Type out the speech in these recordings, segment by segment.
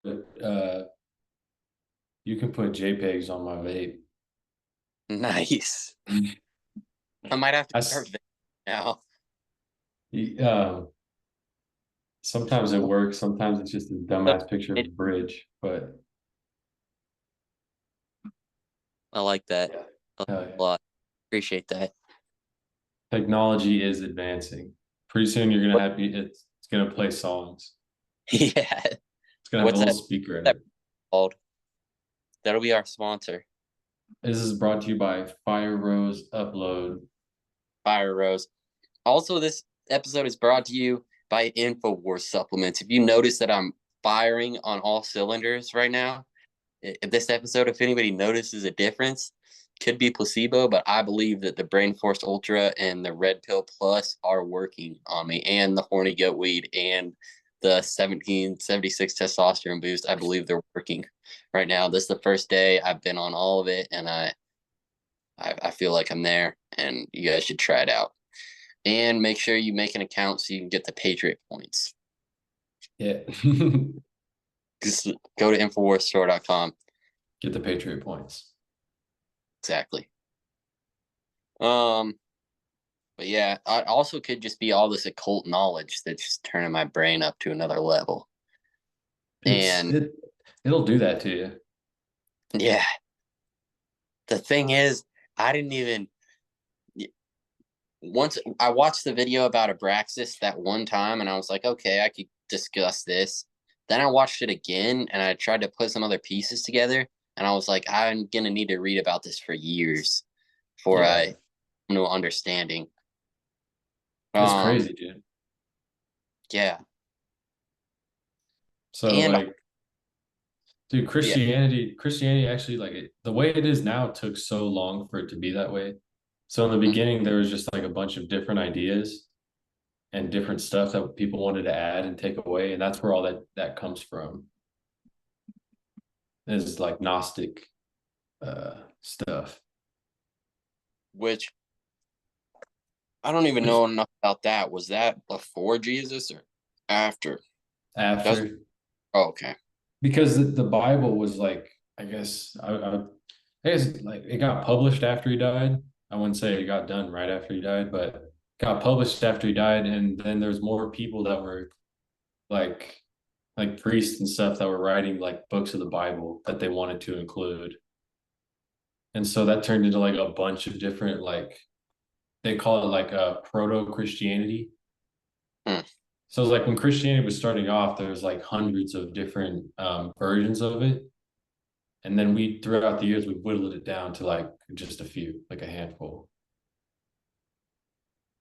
you can put JPEGs on my vape. Nice. I might have to I start s- vaping now. um, sometimes it works. Sometimes it's just a So, dumbass picture of a bridge. But I like that yeah, a yeah. lot. Appreciate that. Technology is advancing. Pretty soon you're gonna have it's gonna play songs. Yeah. It's gonna have a What's little that, speaker in that it. called? That'll be our sponsor, This is brought to you by Fire Rose Upload. Fire Rose. Also, this episode is brought to you by InfoWars supplements. If you notice that I'm firing on all cylinders right now, this episode, if anybody notices a difference, could be placebo, but I believe that the Brain Force Ultra and the Red Pill Plus are working on me, and the Horny Goat Weed and the 1776 testosterone boost. I believe they're working right now. This is the first day I've been on all of it, and I feel like I'm there, and you guys should try it out. And make sure you make an account so you can get the Patriot points. Yeah. Just go to InfoWarsStore.com. Get the Patriot points. Exactly. Um, But yeah, I also could just be all this occult knowledge that's just turning my brain up to another level. It's And it it'll do that to you. yeah, the thing is, I didn't even once I watched the video about Abraxas that one time and I was like, okay, I could discuss this. Then I watched it again and I tried to put some other pieces together and I was like, I'm gonna need to read about this for years before Yeah. I come to understanding. It's Um, crazy, dude. yeah. So And like, dude, yeah. Christianity actually like the way it is now took so long for it to be that way. So in the Mhm. beginning, there was just like a bunch of different ideas and different stuff that people wanted to add and take away, and that's where all that comes from. Is like Gnostic stuff. Which I don't even Which know enough about that. Was that before Jesus or after? That was, after oh, okay. because the Bible was like, I guess like it got published after he died. I wouldn't say it got done right after he died, but got published after he died, and then there's more people that were like like priests and stuff that were writing like books of the Bible that they wanted to include. And so that turned into like a bunch of different like they call it like a proto Christianity. Hmm. So it's like when Christianity was starting off, there's like hundreds of different versions of it. And then we, throughout the years, we whittled it down to like just a few, like a handful.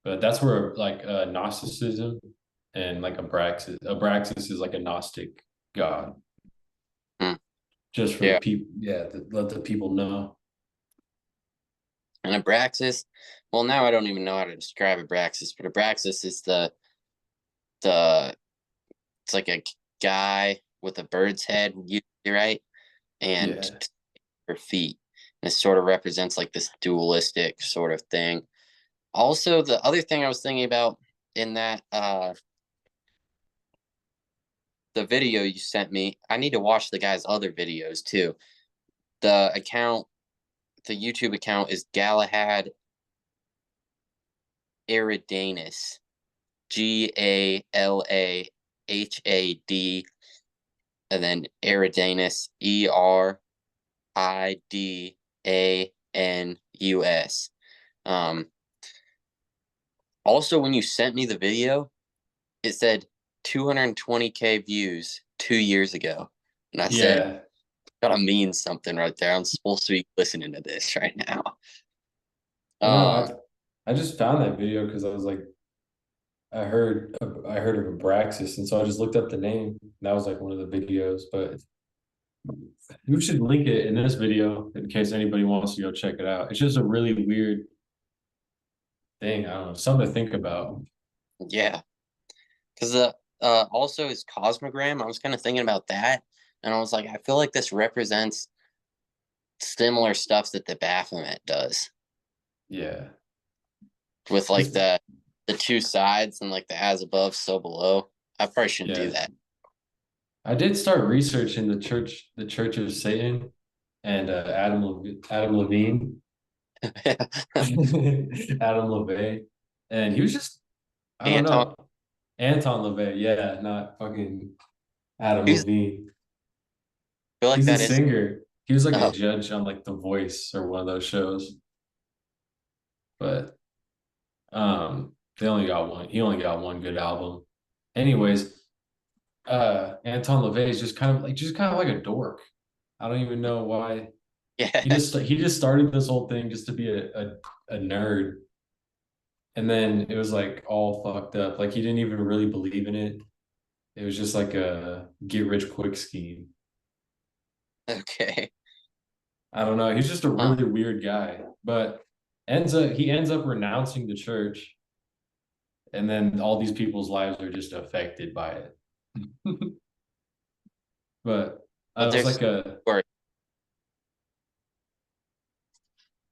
But that's where like Gnosticism and like Abraxas is like a Gnostic god, Hmm. just for the Yeah. people, yeah, to let the people know. And Abraxas, well, now I don't even know how to describe Abraxas, but Abraxas is the it's like a guy with a bird's head, right? And Yeah. her feet. And it sort of represents like this dualistic sort of thing. Also, the other thing I was thinking about in that the video you sent me, I need to watch the guy's other videos too. The account, the YouTube account is Galahad Eridanus, Galahad, and then Eridanus, Eridanus. Um, Also, when you sent me the video, it said 220K views 2 years ago, and I said, Yeah. "Gotta mean something right there." I'm supposed to be listening to this right now. I know. Um, I just found that video because I was like, I heard of Abraxas, and so I just looked up the name. And that was like one of the videos, but we should link it in this video in case anybody wants to go check it out. It's just a really weird thing. I don't know, something to think about. yeah, because also his cosmogram, I was kind of thinking about that, and I was like, I feel like this represents similar stuff that the Baphomet does Yeah. with like It's the 2 sides and like the as above, so below. I probably shouldn't do yeah. that. I did start researching the Church of Satan, and Adam Levine, Adam LaVey, and he was just, I don't Anton, know, Anton LaVey, yeah, not fucking Adam who's Levine. I feel like He's a that is singer. He was like a oh judge on like The Voice or one of those shows, but they only got one. He only got one good album. Anyways, Anton LaVey is just kind of like a dork. I don't even know why. yeah. He just started this whole thing just to be a nerd, and then it was like all fucked up. Like he didn't even really believe in it. It was just like a get rich quick scheme. Okay. I don't know. He's just a Huh. really weird guy, but he ends up renouncing the church, and then all these people's lives are just affected by it. But But I was like a or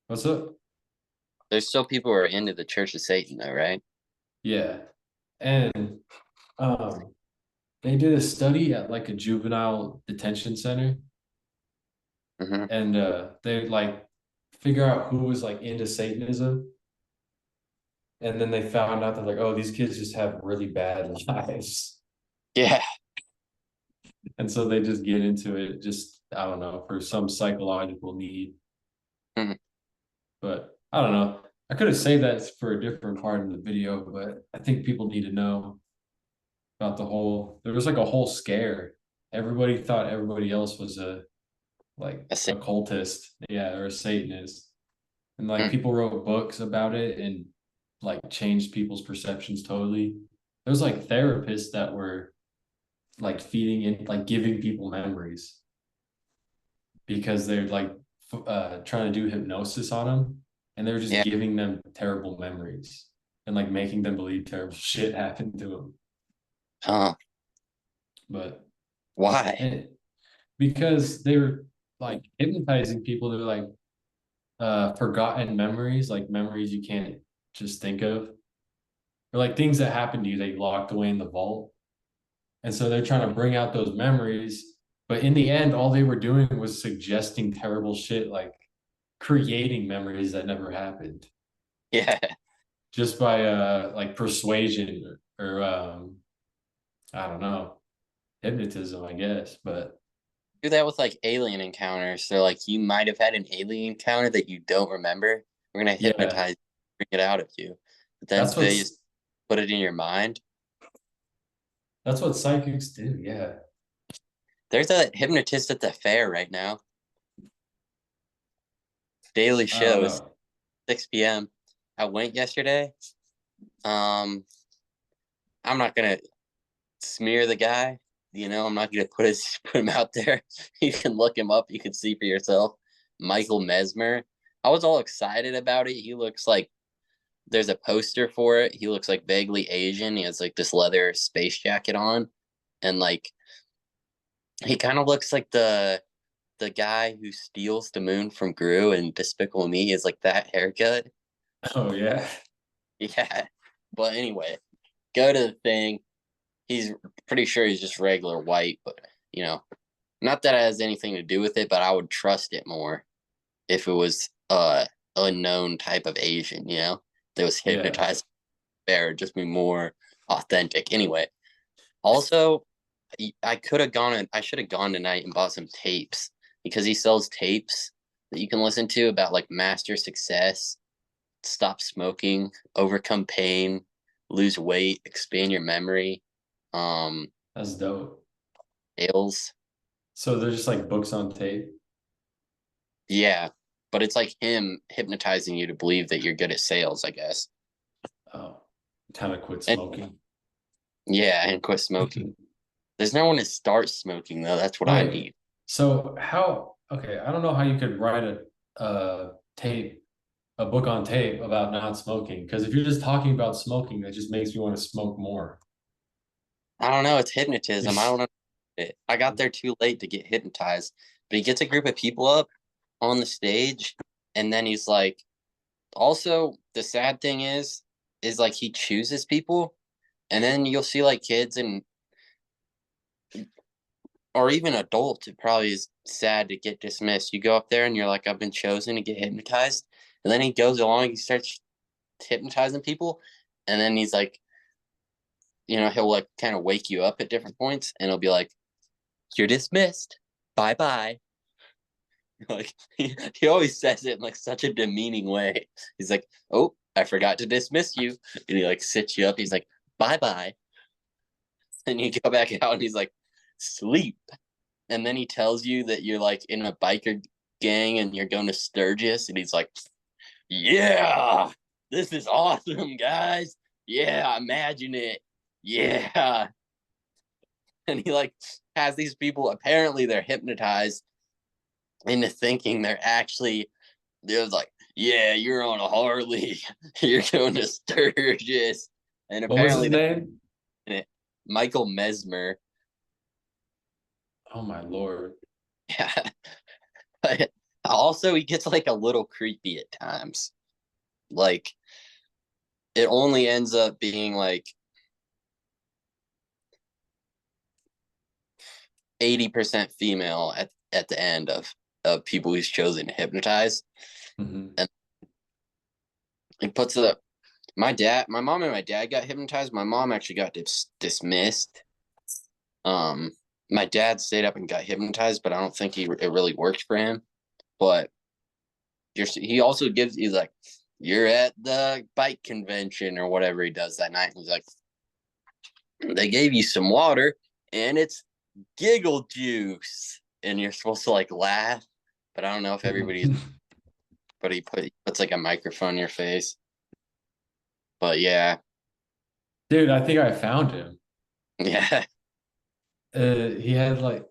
what's up? there's still people who are into the Church of Satan though, right? Yeah, and um, they did a study at like a juvenile detention center, Hmm. and they like figure out who was like into Satanism, and then they found out that like, oh, these kids just have really bad lives, Yeah. and so they just get into it, just I don't know, for some psychological need. Mhm. But I don't know. I could have saved that for a different part of the video, but I think people need to know about the whole. There was like a whole scare. Everybody thought everybody else was a like I see. a cultist, yeah, or a Satanist, and like Mm. people wrote books about it and like changed people's perceptions totally. There was like therapists that were like feeding in, like giving people memories because they're like trying to do hypnosis on them, and they're just Yeah. giving them terrible memories and like making them believe terrible shit happened to them. Huh. But Why? and because they were like hypnotizing people, they're like forgotten memories, like memories you can't just think of, or like things that happened to you that you locked away in the vault. And so they're trying to bring out those memories, but in the end, all they were doing was suggesting terrible shit, like creating memories that never happened Yeah. just by like persuasion or I don't know, hypnotism, I guess. But Do that with like alien encounters. So like you might have had an alien encounter that you don't remember. We're gonna yeah, hypnotize, bring it out of you. But then that's they just what's put it in your mind. that's what psychics do. Yeah. There's a hypnotist at the fair right now. Daily I don't shows, know. 6 p.m. I went yesterday. Um, I'm not gonna smear the guy. I'm not gonna put him out there. You can look him up. You can see for yourself. Michael Mesmer. I was all excited about it. He looks like there's a poster for it. He looks like vaguely Asian. He has like this leather space jacket on, and like he kind of looks like the guy who steals the moon from Gru and Despicable Me is like that haircut. Oh yeah. Yeah. But anyway, go to the thing. He's pretty sure he's just regular white, but you know, not that it has anything to do with it, but I would trust it more if it was unknown type of Asian, that was Yeah. hypnotized there, just be more authentic. Anyway, also I should have gone tonight and bought some tapes because he sells tapes that you can listen to about like master success, stop smoking, overcome pain, lose weight, expand your memory, um, That's dope. sales. So they're just like books on tape. Yeah, but it's like him hypnotizing you to believe that you're good at sales, I guess. Oh, kind of quit And smoking. yeah, and quit smoking. There's no one to start smoking though. That's what I Wait, need. so how, okay, I don't know how you could write a tape, a book on tape about not smoking. Because if you're just talking about smoking, that just makes me want to smoke more. I don't know. It's hypnotism. I don't know. I got there too late to get hypnotized, but he gets a group of people up on the stage, and then he's like, also, the sad thing is like he chooses people, and then you'll see like kids and or even adults, it probably is sad to get dismissed. You go up there and you're like, I've been chosen to get hypnotized. And then he goes along, he starts hypnotizing people. And then he's like, he'll like kind of wake you up at different points and he'll be like, you're dismissed. Bye bye. Like he always says it in like such a demeaning way. He's like, oh, I forgot to dismiss you. And he like sits you up. He's like, bye bye. And you go back out and he's like, sleep. And then he tells you that you're like in a biker gang and you're going to Sturgis. And he's like, yeah, this is awesome, guys. Yeah, imagine it. Yeah. And he like has these people, apparently they're hypnotized into thinking they're like, yeah, you're on a Harley. You're going to Sturgis. And What was his apparently name? Michael Mesmer. Oh my Lord. Yeah. But also he gets like a little creepy at times. Like it only ends up being like 80% female at the end of people he's chosen to hypnotize. Mm-hmm. And he puts my mom and my dad got hypnotized. My mom actually got dismissed. My dad stayed up and got hypnotized, but I don't think it really worked for him. But he also he's like, you're at the bike convention or whatever he does that night. He's like, they gave you some water and it's giggle juice. And you're supposed to like laugh, but I don't know if everybody's, but he puts like a microphone in your face. But yeah. Dude, I think I found him. Yeah. He had like,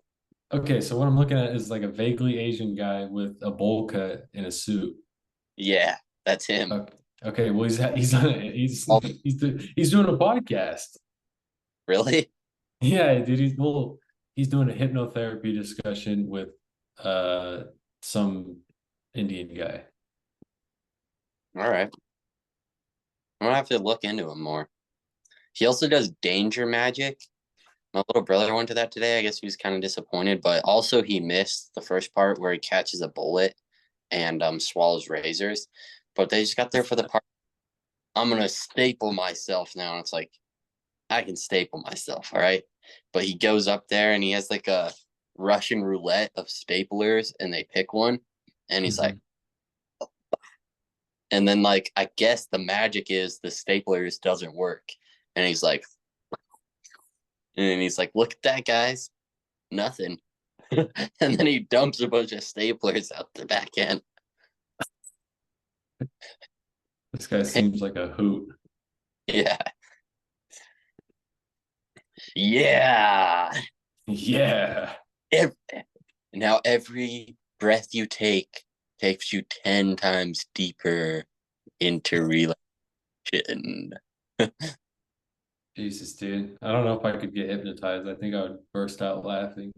okay, so what I'm looking at is like a vaguely Asian guy with a bowl cut in a suit. Yeah. That's him. Okay, okay, well he's on Oh, he's doing a podcast. really? Yeah, dude, he's doing a hypnotherapy discussion with uh some Indian guy. All right. I'm gonna have to look into him more. He also does danger magic. My little brother went to that today. I guess he was kind of disappointed, but also he missed the first part where he catches a bullet and swallows razors. But they just got there for the part. I'm gonna staple myself now. And it's like, I can staple myself, all right. But he goes up there and he has like a Russian roulette of staplers, and they pick one, and he's like, Mhm. and then like I guess the magic is the staplers doesn't work, and he's like, look at that, guys, nothing. And then he dumps a bunch of staplers out the back end. This guy seems like a hoot. Yeah. Yeah. Yeah. Every, now every breath you take takes you 10 times deeper into relaxation. Jesus, dude. I don't know if I could get hypnotized. I think I would burst out laughing.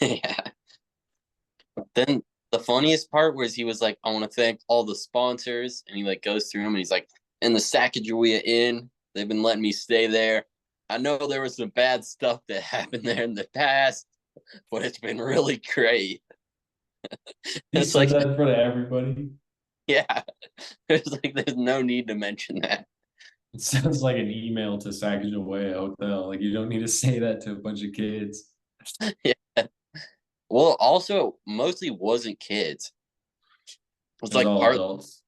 Yeah. Then the funniest part was he was like, I want to thank all the sponsors. And he like goes through them and he's like, and the Sacagawea Inn, they've been letting me stay there. I know there was some bad stuff that happened there in the past, but it's been really great. He It's said like, that in front of everybody. yeah, it's like there's no need to mention that. It sounds like an email to Sacagawea Hotel. Like you don't need to say that to a bunch of kids. Yeah. Well, also mostly wasn't kids. It was It was like all part, adults.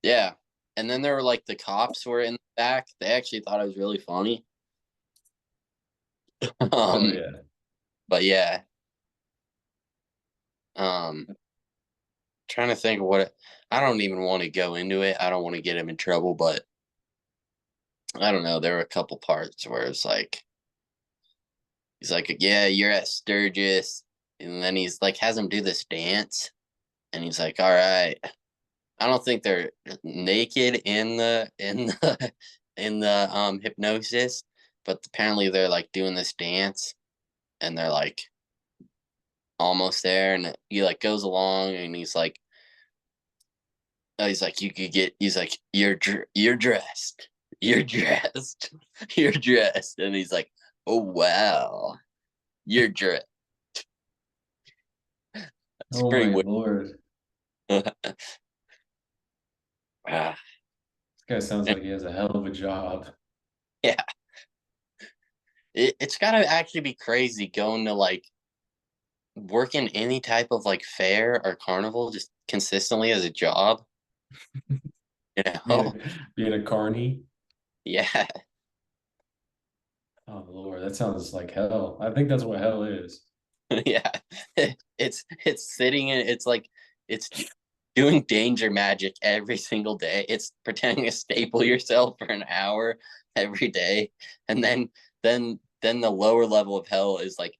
yeah. And then there were like the cops were in the back. They actually thought it was really funny. Oh um, yeah. but yeah. Um, trying to think of I don't even want to go into it. I don't want to get him in trouble, but I don't know. There were a couple parts where it's like he's like, yeah, you're at Sturgis, and then he's like has him do this dance, and he's like, all right. I don't think they're naked in the hypnosis, but apparently they're like doing this dance, and they're like almost there, and he like goes along, and he's like, you could get, he's like, you're dressed, you're dressed, you're dressed, and he's like, oh wow, You're drip. That's Oh pretty my weird. Lord. Ah, This guy sounds like he has a hell of a job. yeah. It's gotta actually be crazy going to like work in any type of like fair or carnival just consistently as a job. You Being know? a being a carny. Yeah. Oh Lord, that sounds like hell. I think that's what hell is. Yeah. It's sitting in it's like it's doing danger magic every single day. It's pretending to staple yourself for an hour every day. And then the lower level of hell is like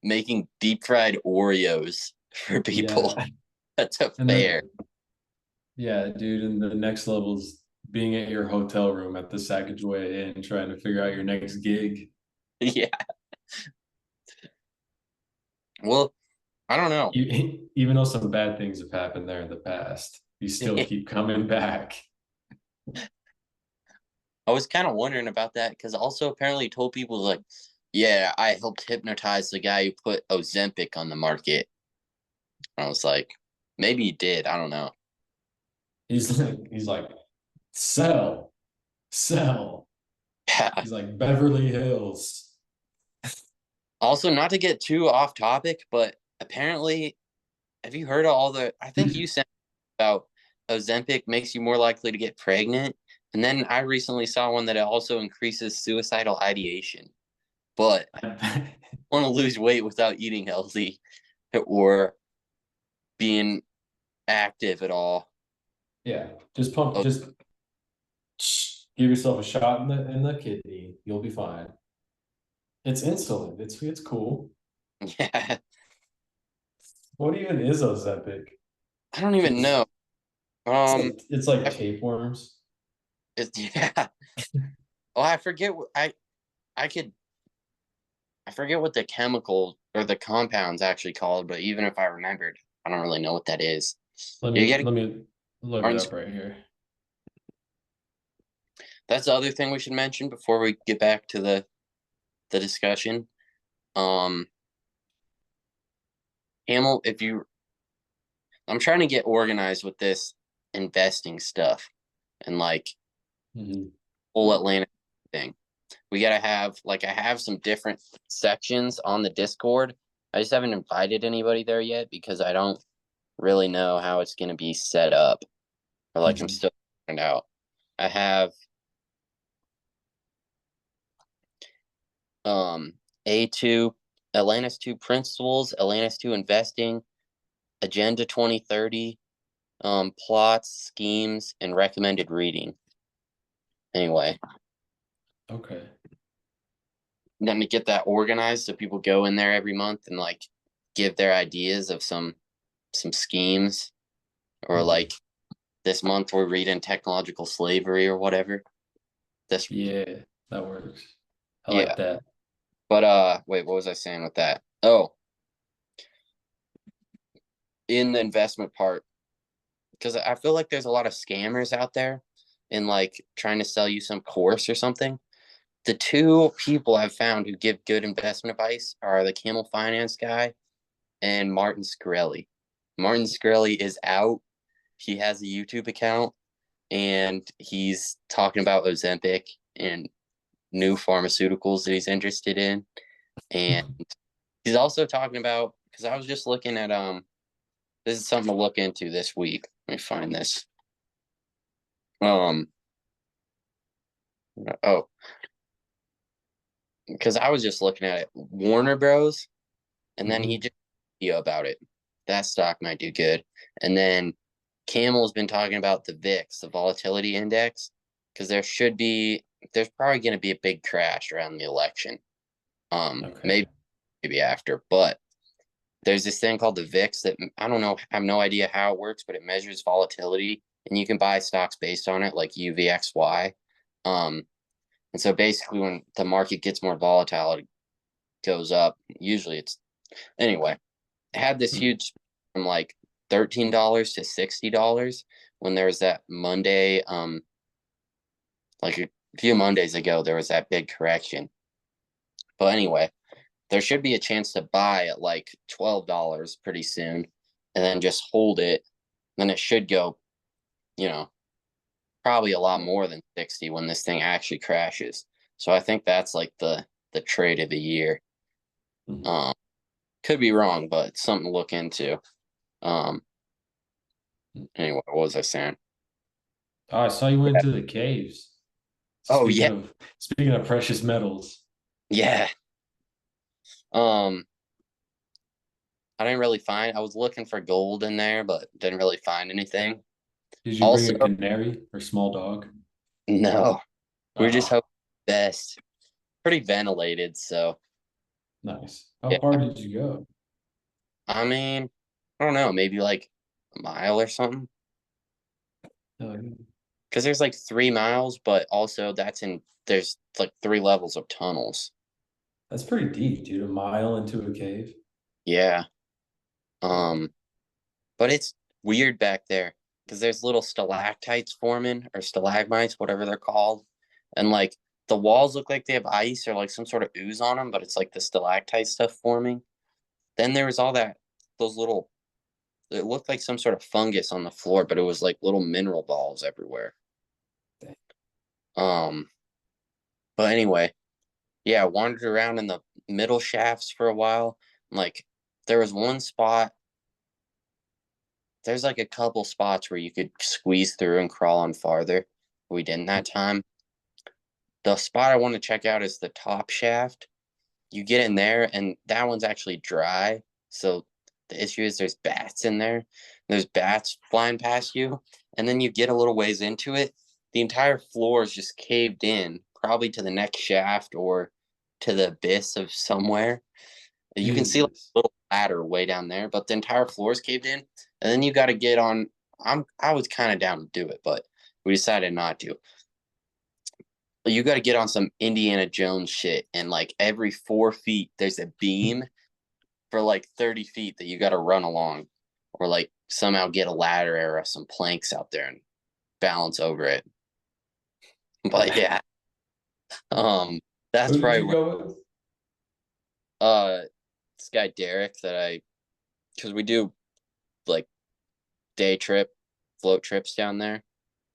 making deep fried Oreos for people. Yeah. That's a And fair. then yeah, dude, and the next level is being at your hotel room at the Sacagawea Inn trying to figure out your next gig. Yeah. Well, I don't know. Even though some bad things have happened there in the past, you still keep coming back. I was kind of wondering about that because also apparently told people like, yeah, I helped hypnotize the guy who put Ozempic on the market. I was like, maybe he did. I don't know. He's like, sell, sell. Yeah. He's like Beverly Hills. Also, not to get too off topic, but apparently, have you heard of all the? I think you said about Ozempic makes you more likely to get pregnant, and then I recently saw one that it also increases suicidal ideation. But I want to lose weight without eating healthy or being active at all. Yeah, just pump, Oh, just give yourself a shot in the kidney. You'll be fine. It's insulin. It's cool. yeah, What even is Ozempic? I don't even Just know. Um, it's like I, tapeworms. yeah. Oh, I forget. I could I forget what the chemical or the compound's actually called, but even if I remembered, I don't really know what that is. Let You're me getting let me look it Martin's. up right here. That's the other thing we should mention before we get back to the discussion. Um, Hamel, if you, I'm trying to get organized with this investing stuff and like Mhm. whole Atlanta thing. We gotta have like I have some different sections on the Discord. I just haven't invited anybody there yet because I don't really know how it's gonna be set up. Or like I'm Mhm. still figuring it out. I have A2 Atlantis 2 principles, Atlantis 2 investing, Agenda 2030, plots, schemes, and recommended reading. Anyway, Okay. let me get that organized so people go in there every month and like give their ideas of some schemes or Mhm. like this month we're reading technological slavery or whatever. This Yeah, that works. I yeah. like that. But wait, what was I saying with that? Oh, in the investment part, because I feel like there's a lot of scammers out there in like trying to sell you some course or something. The two people I've found who give good investment advice are the Camel Finance guy and Martin Shkreli. Martin Shkreli is out. He has a YouTube account and he's talking about Ozempic and new pharmaceuticals that he's interested in. And he's also talking about because I was just looking at this is something to look into this week. Let me find this. Um oh, because I was just looking at it. Warner Bros. And then he Mhm. just video about it. That stock might do good. And then Camel's been talking about the VIX, the volatility index, because there's probably going to be a big crash around the election. Okay. Maybe after, but there's this thing called the VIX that I don't know, I have no idea how it works, but it measures volatility, and you can buy stocks based on it, like UVXY. Um, and so basically, when the market gets more volatile, it goes up. Usually, it's anyway. Had this Hmm. huge from like $13 to $60 when there was that Monday, like a few Mondays ago, there was that big correction. But anyway, there should be a chance to buy at like $12 pretty soon, and then just hold it. Then it should go, you know, probably a lot more than 60 when this thing actually crashes. So I think that's like the trade of the year. Mhm. Um, could be wrong, but it's something to look into. Um, anyway, what was I saying? Oh, I saw you went to the caves. Oh yeah, Speaking of precious metals, yeah. Um, I didn't really find. I was looking for gold in there, but didn't really find anything. did you bring Also, a canary or small dog? no, we are just Oh, hoping best. Pretty ventilated, so nice. How yeah. far did you go? I mean, I don't know, maybe like a mile or something. Oh, Because there's like 3 miles, but also there's like 3 levels of tunnels. that's pretty deep, dude. A mile into a cave. Yeah. Um, but it's weird back there because there's little stalactites forming or stalagmites, whatever they're called. And like the walls look like they have ice or like some sort of ooze on them, but it's like the stalactite stuff forming. Then there was all that, those little, it looked like some sort of fungus on the floor, but it was like little mineral balls everywhere. Um, but anyway, yeah, I wandered around in the middle shafts for a while. Like there was one spot, there's like a couple spots where you could squeeze through and crawl on farther. We didn't that time. The spot I want to check out is the top shaft. You get in there, and that one's actually dry. So the issue is there's bats in there. There's bats flying past you, and then you get a little ways into it. The entire floor is just caved in, probably to the next shaft or to the abyss of somewhere. You can see like Jesus. a little ladder way down there, but the entire floor is caved in, and then you got to get on. I was kind of down to do it, but we decided not to. You got to get on some Indiana Jones shit, and like every 4 feet, there's a beam for like 30 feet that you got to run along, or like somehow get a ladder or some planks out there and balance over it. But yeah, um, that's Who did probably you where, go with? uh this guy Derek because we do like day trip float trips down there,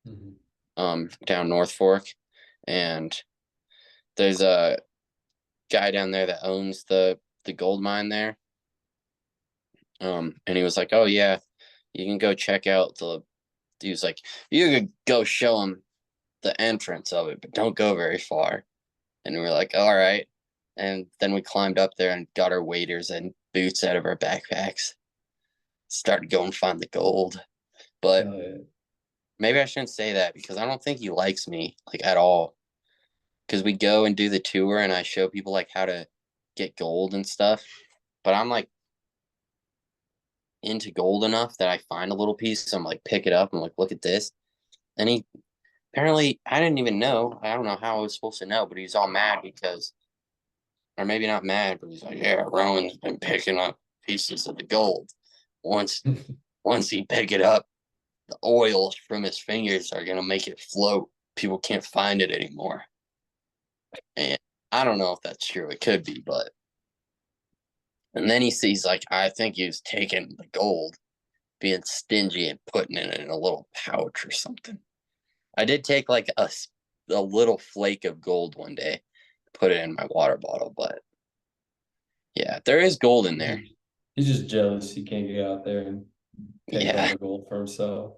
Mhm. down North Fork, and there's a guy down there that owns the gold mine there. And he was like, "Oh yeah, you can go check out the." He was like, "You could go show him the entrance of it, but don't go very far." And we were like, "All right." And then we climbed up there and got our waders and boots out of our backpacks. Started going find the gold, but Hell yeah. maybe I shouldn't say that because I don't think he likes me like at all. Because we go and do the tour and I show people like how to get gold and stuff, but I'm like into gold enough that I find a little piece, so I'm like pick it up and like look at this. And he apparently I didn't even know. I don't know how I was supposed to know, but he's all mad because, or maybe not mad, but he's like, yeah, Rowan's been picking up pieces of the gold. Once once he pick it up, the oils from his fingers are gonna make it float. People can't find it anymore. And I don't know if that's true. It could be, but and then he sees like I think he was taking the gold, being stingy and putting it in a little pouch or something. I did take like a little flake of gold one day, put it in my water bottle, but yeah, there is gold in there. He's just jealous he can't get out there and take all Yeah, the gold for himself.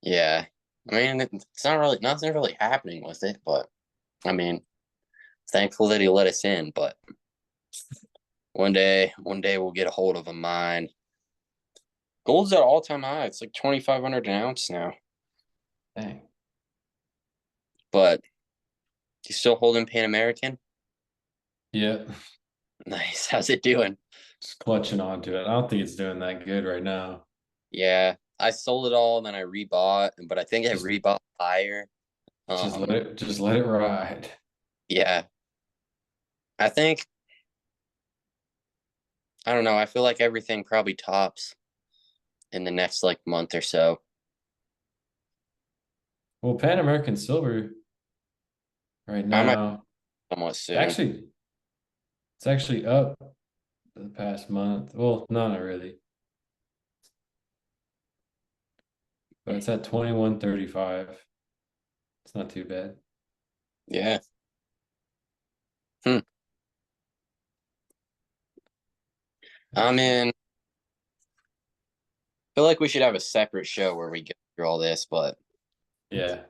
yeah. I mean, it's not really nothing's really happening with it, but I mean, thankful that he let us in. But one day we'll get a hold of a mine. Gold's at all time high. It's like 2,500 an ounce now. Dang. But you still holding Pan American? Yeah. Nice. How's it doing? Just clutching onto it. I don't think it's doing that good right now. Yeah, I sold it all, then I rebought, but I think I Just rebought higher. Um, just let it ride. yeah, I think I don't know. I feel like everything probably tops in the next like month or so. Well, Pan American Silver right I might now, somewhat soon. actually, It's actually up the past month. Well, no, not really. But it's at 21.35. It's not too bad. Yeah. Hmm. I'm in. Feel like we should have a separate show where we get through all this, but Yeah.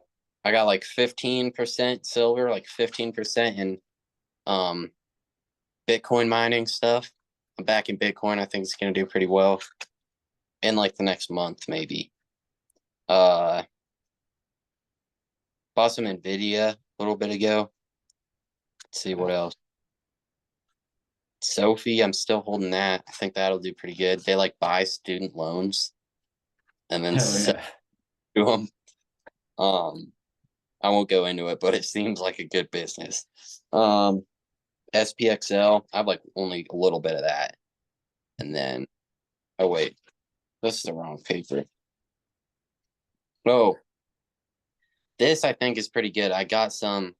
I got like 15% silver, like 15% in um Bitcoin mining stuff. I'm back in Bitcoin. I think it's gonna do pretty well in like the next month, maybe. Uh Bought some Nvidia a little bit ago. Let's see what else. Sophie, I'm still holding that. I think that'll do pretty good. They like buy student loans and then Hell sell yeah. to them. Um, I won't go into it, but it seems like a good business. SPXL, I have like only a little bit of that. And then, oh wait, this is the wrong paper. Oh, this I think is pretty good. I got some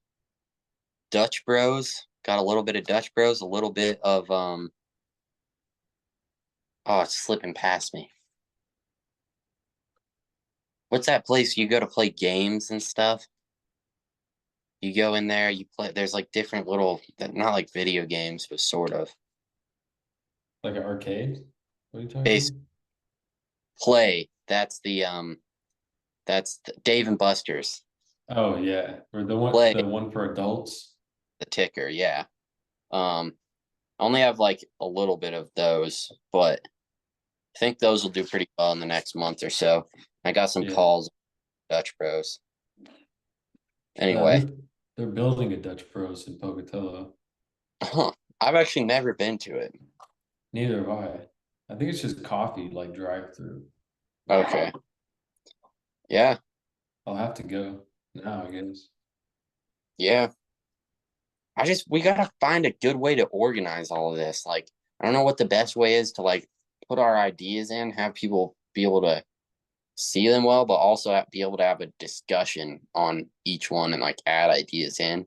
Dutch Bros, got a little bit of Dutch Bros, a little bit of oh, it's slipping past me. What's that place you go to play games and stuff? You go in there, you play, there's like different little, not like video games, but sort of. Like an arcade? What are you talking Base about? play. That's the Dave and Buster's. Oh yeah. Or Play the one for adults. the ticker, yeah. Um, I only have like a little bit of those, but I think those will do pretty well in the next month or so. I got some Yeah. calls, Dutch Bros. Uh, Anyway, they're they're building a Dutch Bros in Pocatello. I've actually never been to it. Neither have I. I think it's just coffee, like drive through. Okay. Yeah. I'll have to go now, I guess. Yeah. We gotta find a good way to organize all of this. Like, I don't know what the best way is to like put our ideas in, have people be able to see them well, but also be able to have a discussion on each one and like add ideas in.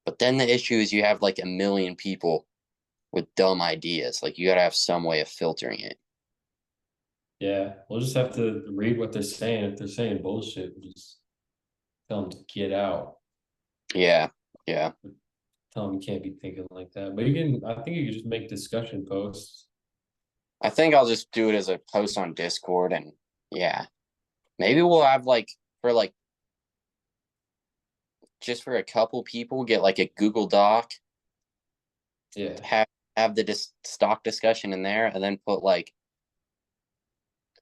But then the issue is you have like a million people with dumb ideas. Like, you gotta have some way of filtering it. Yeah, we'll just have to read what they're saying. If they're saying bullshit, we'll just tell them to get out. Yeah. Yeah. Tell them you can't be thinking like that. But you can, I think you can just make discussion posts. I think I'll just do it as a post on Discord and yeah. Maybe we'll have like for like just for a couple people, get like a Google Doc, Yeah, have the stock discussion in there, and then put like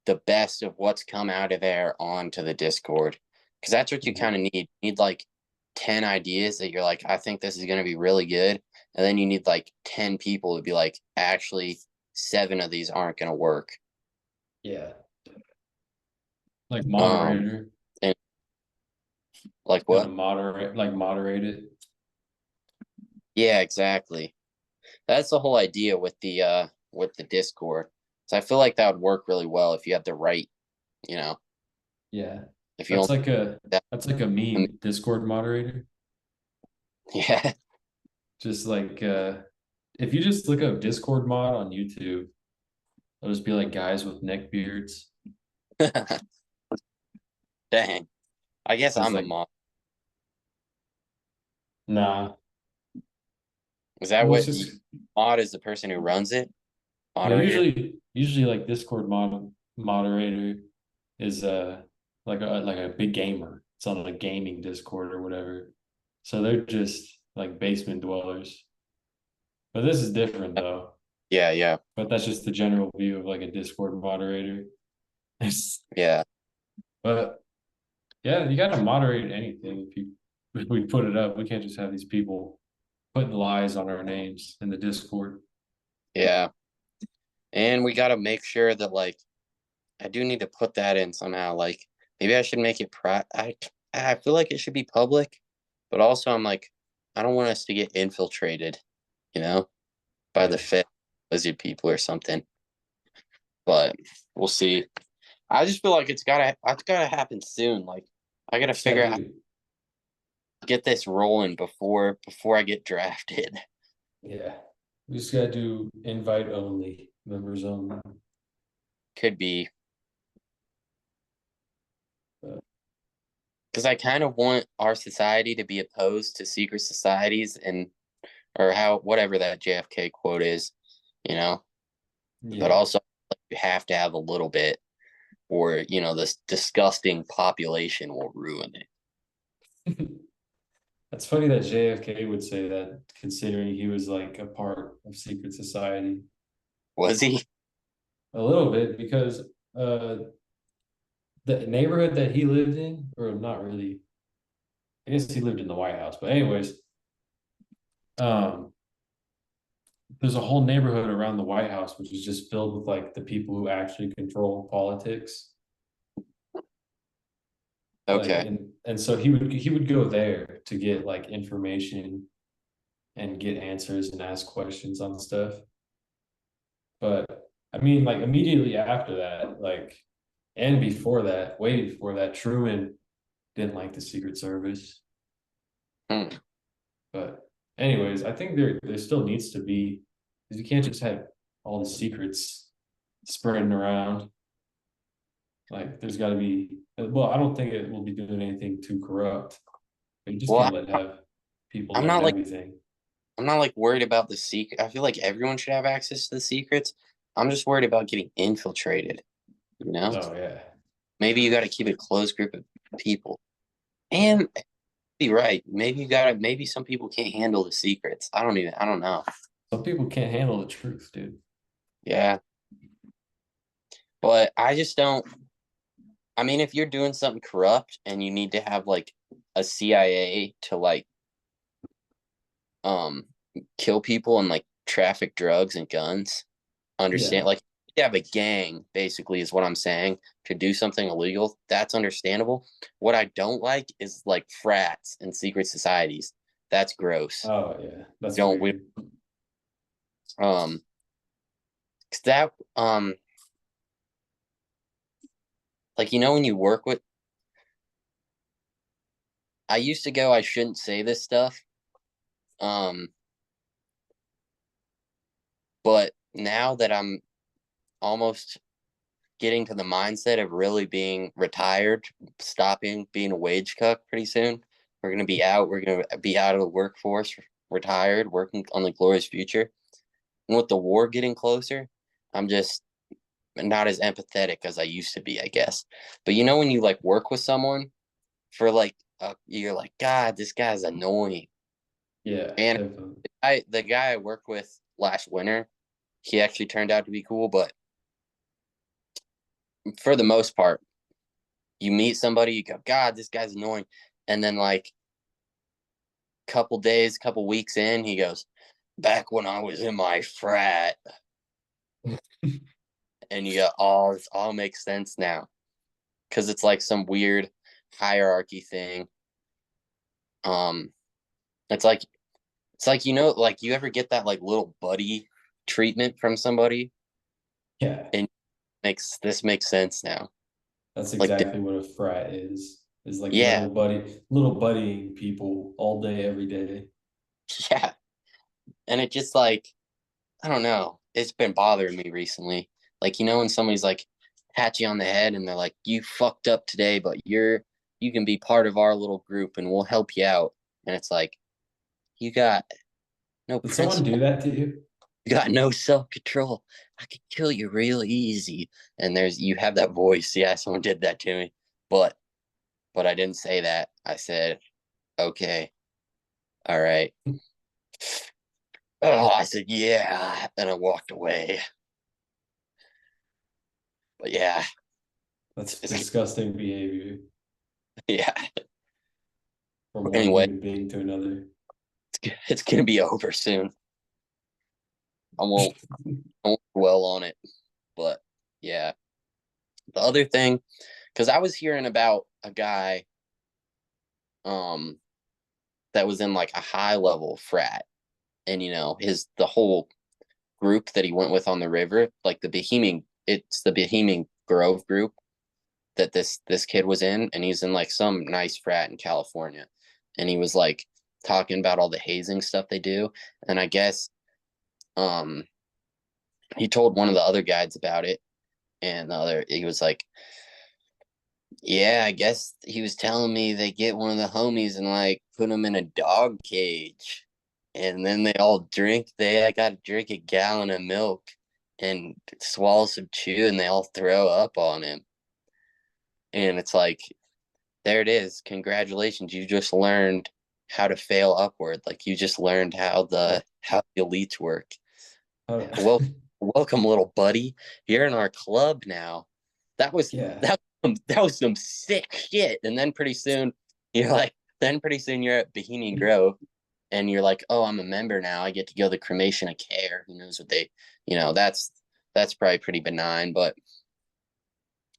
the best of what's come out of there onto the Discord, because that's what you kind of need. You need like 10 ideas that you're like, I think this is going to be really good, and then you need like 10 people to be like, actually, 7 of these aren't going to work. yeah. Like Um, moderator, and like gonna what? moderate it. Yeah, exactly. That's the whole idea with the Discord. So I feel like that would work really well if you had the right, you know, Yeah, if you that's only like a that. that's like a meme. Discord moderator, Yeah. just like if you just look up Discord mod on YouTube, it'll just be like guys with neck beards. Dang. I guess Says I'm the like, mod. nah. Is that Well, it's what just mod is the person who runs it? no. Moderator? Usually like Discord moderator is like a big gamer. It's on a gaming Discord or whatever. So they're just like basement dwellers. But this is different though. Yeah, yeah, But that's just the general view of like a Discord moderator. yeah. But yeah, you got to moderate anything if we put it up. We can't just have these people putting lies on our names in the Discord. Yeah. And we gotta make sure that like I do need to put that in somehow. Like maybe I should make it I feel like it should be public, but also I'm like, I don't want us to get infiltrated, you know, by the Yeah, fit lizard people or something. But we'll see. I just feel like it's gotta happen soon. Like I gotta yeah, figure out how dude. to get this rolling before I get drafted. Yeah. We just gotta do invite only, members only. Could be. Because I kind of want our society to be opposed to secret societies and or how whatever that JFK quote is, you know. But Yeah. also like, you have to have a little bit, or this disgusting population will ruin it. That's funny that JFK would say that, considering he was like a part of secret society. Was he? A little bit, because uh the neighborhood that he lived in, or not really, I guess he lived in the White House, but anyways, um, there's a whole neighborhood around the White House which is just filled with like the people who actually control politics. Like, Okay. and so he would go there to get like information and get answers and ask questions on stuff. But I mean, like immediately after that, like, and before that, way before that, Truman didn't like the Secret Service. Hmm. But anyways, I think there still needs to be, because you can't just have all the secrets spreading around. Like there's got to be. Well, I don't think it will be doing anything too corrupt. But you just Well, can't let have people I'm knowing not like everything. I'm not like worried about the secret. I feel like everyone should have access to the secrets. I'm just worried about getting infiltrated, you know? Oh yeah. Maybe you got to keep a close group of people. And be right. Maybe some people can't handle the secrets. I don't know. Some people can't handle the truth, dude. Yeah. But I just don't. I mean, if you're doing something corrupt and you need to have like a CIA to like um kill people and like traffic drugs and guns, understand Yeah. like you have a gang basically is what I'm saying to do something illegal, that's understandable. What I don't like is like frats and secret societies. That's gross. Oh yeah. That's Don't we weird. um 'cause that like when you work with I used to go I shouldn't say this stuff. Um but now that I'm almost getting to the mindset of really being retired, stopping being a wage cuck pretty soon. We're going to be out. We're going to be out of the workforce, retired, working on the glorious future. And with the war getting closer, I'm just not as empathetic as I used to be, I guess. But when you like work with someone for like, you're like, God, this guy's annoying. Yeah, And definitely. the guy I worked with last winter, he actually turned out to be cool. But for the most part, you meet somebody, you go, God, this guy's annoying. And then like couple days, couple weeks in, he goes, back when I was in my frat. And you go, oh, this all makes sense now. Cause it's like some weird hierarchy thing. Um, it's like like you ever get that like little buddy treatment from somebody Yeah, and makes sense now. that's Like exactly what a frat is. Is like yeah, little buddying people all day, every day. yeah. And it just like I don't know. It's been bothering me recently. Like, when somebody's like pat you on the head and they're like, you fucked up today, but you can be part of our little group and we'll help you out. And it's like, you got no Did someone principle. do that to you? You got no self-control. I could kill you real easy. And you have that voice. Yeah, someone did that to me. But I didn't say that. I said, okay, all right. Oh, I said, yeah. And I walked away. But yeah, That's it's disgusting behavior yeah. from one Anyway, human being to another. it's gonna be over soon. I won't I won't dwell on it. But yeah. The other thing, because I was hearing about a guy um that was in like a high level frat, and the whole group that he went with on the river, like it's the Bohemian Grove group that this kid was in, and he's in like some nice frat in California. And he was like talking about all the hazing stuff they do. And I guess Um, he told one of the other guides about it, and he was like, yeah, I guess he was telling me they get one of the homies and like put him in a dog cage, and then they all drink. They got to drink a gallon of milk and swallow some chew, and they all throw up on him. And it's like, there it is. Congratulations, you just learned how to fail upward. Like you just learned how the elites work. Oh, Well, welcome, little buddy. You're in our club now. That was yeah. that was some sick shit. And then pretty soon you're at Bohemian Grove, and you're like, oh, I'm a member now. I get to go to the cremation of care. Who knows what that's probably pretty benign. But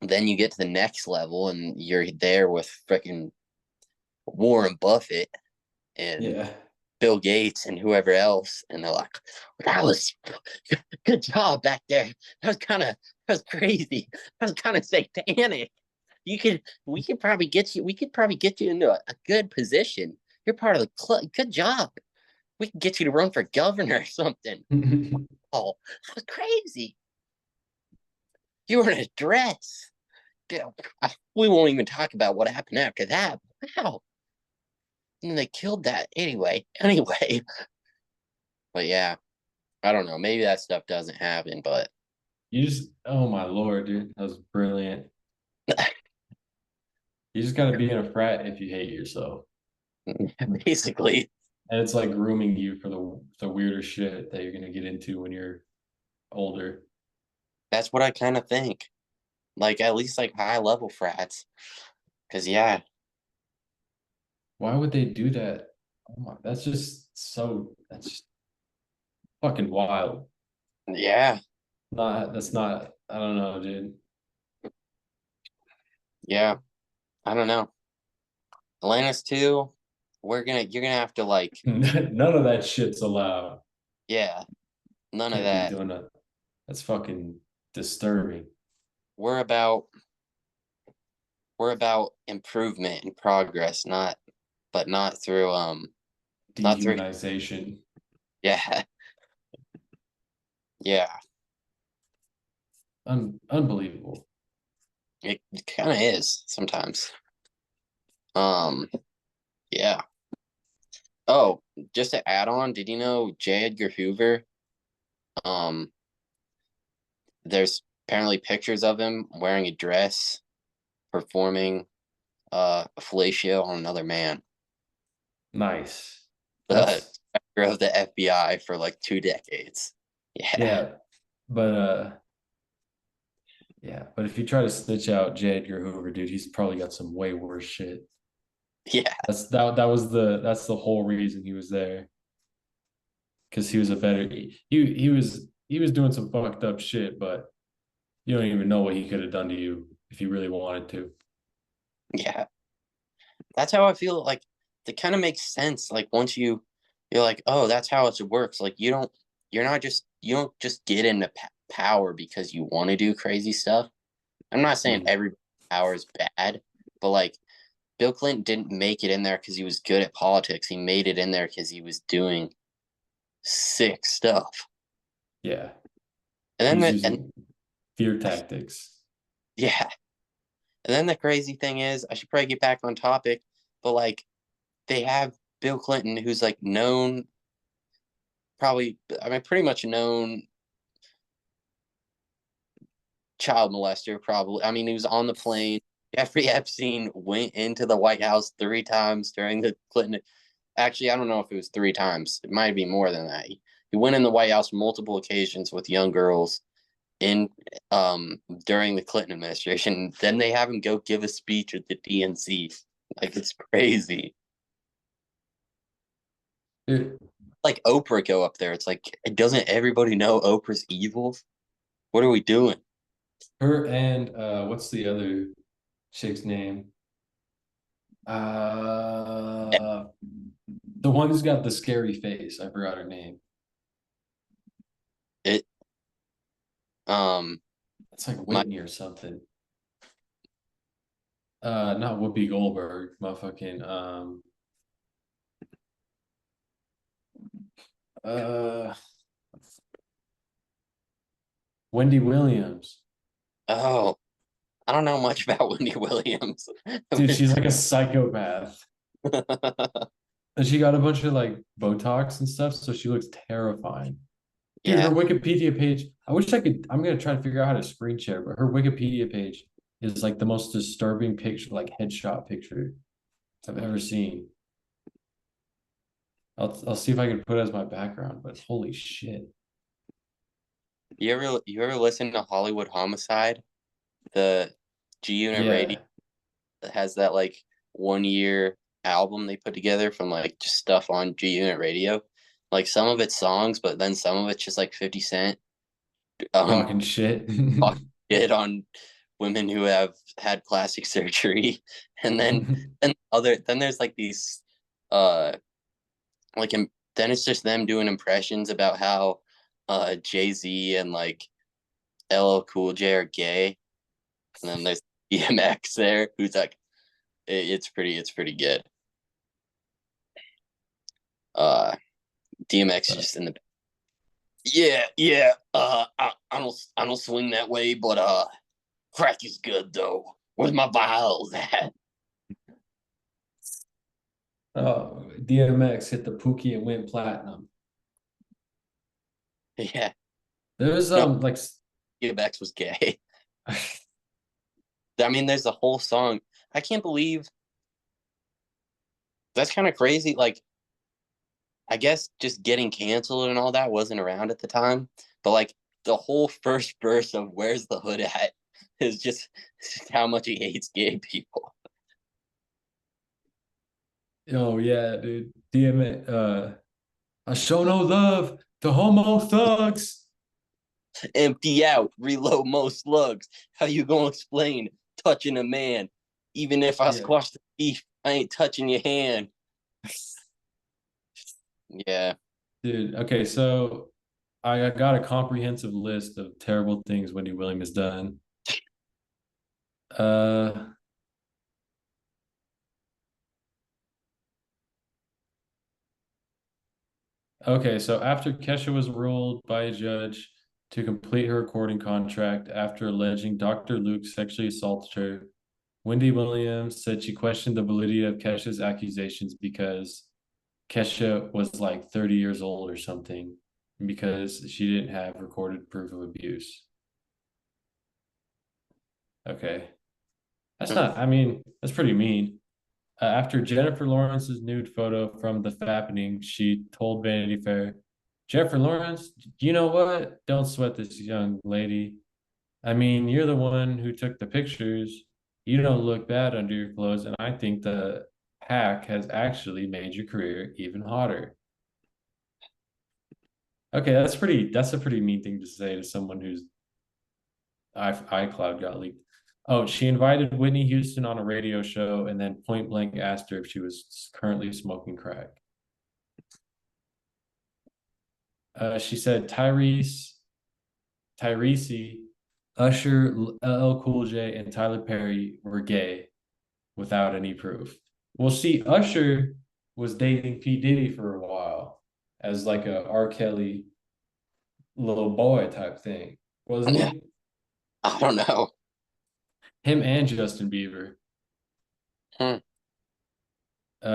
then you get to the next level, and you're there with freaking Warren Buffett and Yeah. Bill Gates and whoever else, and they're like, "That was good job back there. That was crazy. That was kind of satanic. We could probably get you into a good position. You're part of the club. Good job. We can get you to run for governor or something." Oh, that was crazy. You were in a dress. We won't even talk about what happened after that. Wow. And they killed that anyway. Anyway, but yeah, I don't know. Maybe that stuff doesn't happen, but You just, oh my Lord, dude. That was brilliant. You just got to be in a frat if you hate yourself. basically, And it's like grooming you for the weirder shit that you're going to get into when you're older. that's what I kind of think. Like at least like high level frats, because yeah, Why would they do that? Oh my, that's just fucking wild. yeah, That's not, I don't know, dude. yeah. I don't know. Atlantis too. You're gonna have to like, None of that shit's allowed. yeah, none of Can't be that. doing that. That's fucking disturbing. We're about we're about improvement and progress, but not through Dehumanization. yeah, yeah. Unbelievable. It kind of is sometimes. Um, yeah. Oh, just to add on, did you know J. Edgar Hoover? Um, there's apparently pictures of him wearing a dress performing fellatio on another man. Nice. The That's director of the FBI for like 2 decades. Yeah, yeah, but yeah, but if you try to snitch out J. Edgar Hoover, dude, he's probably got some way worse shit. yeah, That's the whole reason he was there. Because he was a better he was doing some fucked up shit, but you don't even know what he could have done to you if he really wanted to. yeah. That's how I feel. Like it kind of makes sense. Like once you're like, oh, that's how it works. Like you don't just get into power because you want to do crazy stuff. I'm not saying Mm. every power is bad, but like Bill Clinton didn't make it in there because he was good at politics. He made it in there because he was doing sick stuff. Yeah. He And was then and using fear tactics. yeah, and then the crazy thing is, I should probably get back on topic, but like they have Bill Clinton, who's like known, probably, I mean, pretty much known child molester, probably. I mean, he was on the plane. Jeffrey Epstein went into the White House 3 times during the Clinton. Actually, I don't know if it was 3 times. It might be more than that. He went in the White House multiple occasions with young girls in during the Clinton administration. Then they have him go give a speech at the DNC. Like it's crazy. Dude, Like Oprah go up there. It's like doesn't everybody know Oprah's evil? What are we doing? her and what's the other chick's name? Uh the one who's got the scary face. I forgot her name. It um It's like my Whitney or something. Not Whoopi Goldberg, my fucking uh Wendy Williams. Oh, I don't know much about Wendy Williams. Dude, she's like a psychopath. And she got a bunch of like Botox and stuff, so she looks terrifying. Dude, her Yeah. Wikipedia page, I wish I could. I'm gonna try to figure out how to screen share, but her Wikipedia page is like the most disturbing picture, like headshot picture I've ever seen. I'll see if I can put it as my background, but holy shit. You ever listen to Hollywood Homicide? The G Unit Radio Yeah. that has that like 1 year album they put together from like just stuff on G Unit Radio. Like some of it's songs, but then some of it's just like 50 Cent um Talking shit. talking shit on women who have had plastic surgery. And then there's like these uh like then it's just them doing impressions about how Jay-Z and like LL Cool J are gay. And then there's DMX there who's like it's pretty good. Uh DMX is just in the yeah, yeah. I don't swing that way, but crack is good though. Where's my vials at? Oh, DMX hit the Pookie and went platinum. Yeah. There's No, like DMX was gay. I mean, there's a whole song. I can't believe that's kind of crazy. Like, I guess just getting canceled and all that wasn't around at the time, but like the whole first verse of "Where's the Hood at" is just how much he hates gay people. oh yeah, dude. DMX I show no love to homo thugs. Empty out, reload most slugs. How you gonna explain touching a man? Even if I Yeah. squash the beef, I ain't touching your hand. Yeah. Dude, okay, so I got a comprehensive list of terrible things Wendy Williams has done. Uh, okay, so after Kesha was ruled by a judge to complete her recording contract after alleging Dr. Luke sexually assaulted her, Wendy Williams said she questioned the validity of Kesha's accusations because Kesha was like 30 years old or something, because she didn't have recorded proof of abuse. Okay. That's Hmm. not, I mean, that's pretty mean. After Jennifer Lawrence's nude photo from the fappening, she told Vanity Fair, Jennifer Lawrence, you know what? Don't sweat this young lady. I mean, you're the one who took the pictures. You don't look bad under your clothes, and I think the hack has actually made your career even hotter. Okay, that's a pretty mean thing to say to someone whose iCloud got leaked. Oh, she invited Whitney Houston on a radio show and then point blank asked her if she was currently smoking crack. She said Tyrese, Usher, LL Cool J, and Tyler Perry were gay without any proof. Well, see, Usher was dating P. Diddy for a while as like a R. Kelly little boy type thing, wasn't Yeah. he? I don't know. Him and Justin Bieber. Hmm.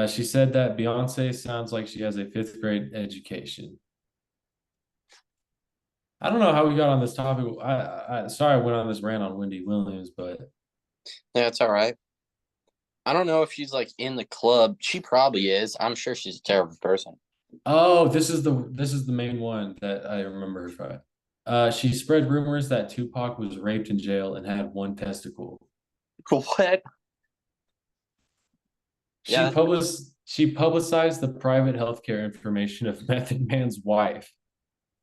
She said that Beyonce sounds like she has a fifth grade education. I don't know how we got on this topic. I sorry I went on this rant on Wendy Williams, but Yeah, it's all right. I don't know if she's like in the club. She probably is. I'm sure she's a terrible person. oh, this is the main one that I remember her from. She spread rumors that Tupac was raped in jail and had one testicle. What? Yeah. She publicized the private healthcare information of Method Man's wife,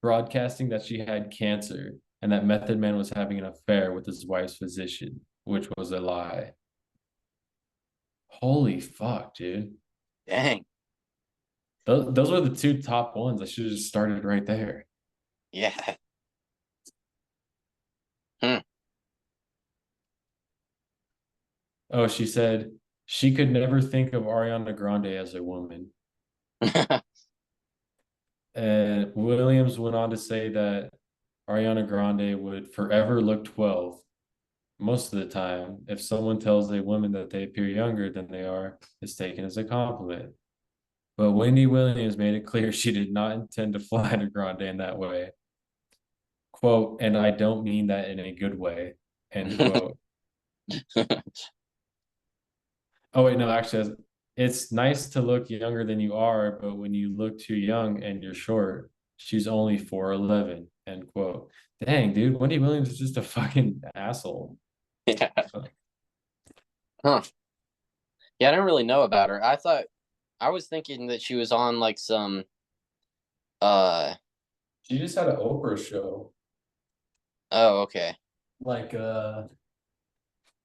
broadcasting that she had cancer and that Method Man was having an affair with his wife's physician, which was a lie. Holy fuck, dude. Dang. Those were the two top ones. I should have just started right there. Yeah. Hmm. Oh, she said she could never think of Ariana Grande as a woman. And Williams went on to say that Ariana Grande would forever look 12 most of the time. If someone tells a woman that they appear younger than they are, it's taken as a compliment. But Wendy Williams made it clear she did not intend to flatter Grande in that way. Quote, and I don't mean that in a good way, end quote. Oh, wait, no, actually, it's nice to look younger than you are, but when you look too young and you're short, she's only 4'11, end quote. Dang, dude, Wendy Williams is just a fucking asshole. Yeah. Huh. Yeah, I don't really know about her. I was thinking that she was on like some uh She just had an Oprah show, oh, okay. like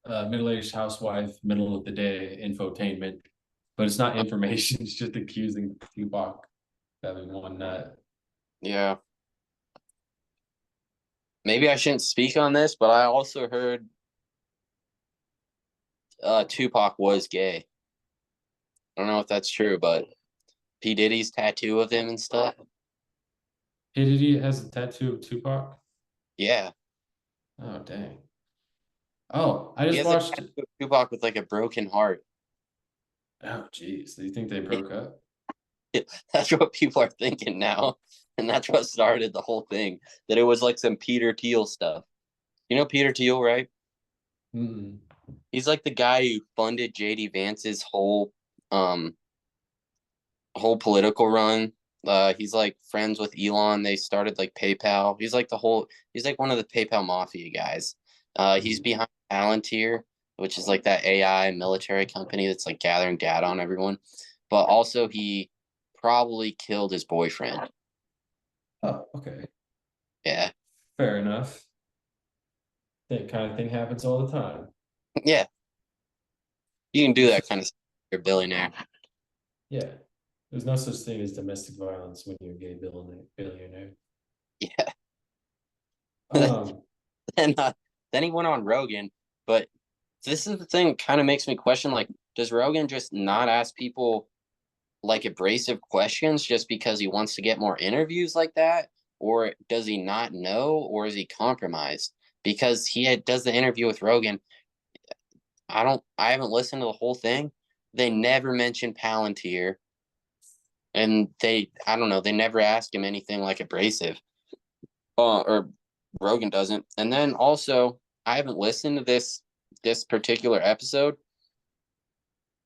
middle-aged housewife, middle of the day infotainment, but it's not information. It's just accusing Tupac of having one nut. Yeah. Maybe I shouldn't speak on this, but I also heard Tupac was gay. I don't know if that's true, but P. Diddy's tattoo of him and stuff. P. Diddy has a tattoo of Tupac. Yeah. Oh dang. Oh, I He just has a watched. tattoo of Tupac with like a broken heart. Oh geez, do you think they broke up? That's what people are thinking now. And that's what started the whole thing. That it was like some Peter Thiel stuff. You know Peter Thiel, right? Mm-mm. He's like the guy who funded JD Vance's um whole political run. He's like friends with Elon. They started like PayPal. He's like one of the PayPal mafia guys. He's Mm-mm. behind Palantir, which is like that AI military company that's like gathering data on everyone. But also he probably killed his boyfriend. Oh, okay. Yeah. Fair enough. That kind of thing happens all the time. Yeah. You can do that kind of stuff. You're a billionaire. Yeah. There's no such thing as domestic violence when you're a gay billionaire. Yeah. Um, And then he went on Rogan. But this is the thing kind of makes me question like, does Rogan just not ask people like abrasive questions just because he wants to get more interviews like that? Or does he not know? Or is he compromised? Because does the interview with Rogan. I haven't listened to the whole thing. They never mention Palantir. And I don't know, they never ask him anything like abrasive. Or Rogan doesn't. And then also, I haven't listened to this particular episode,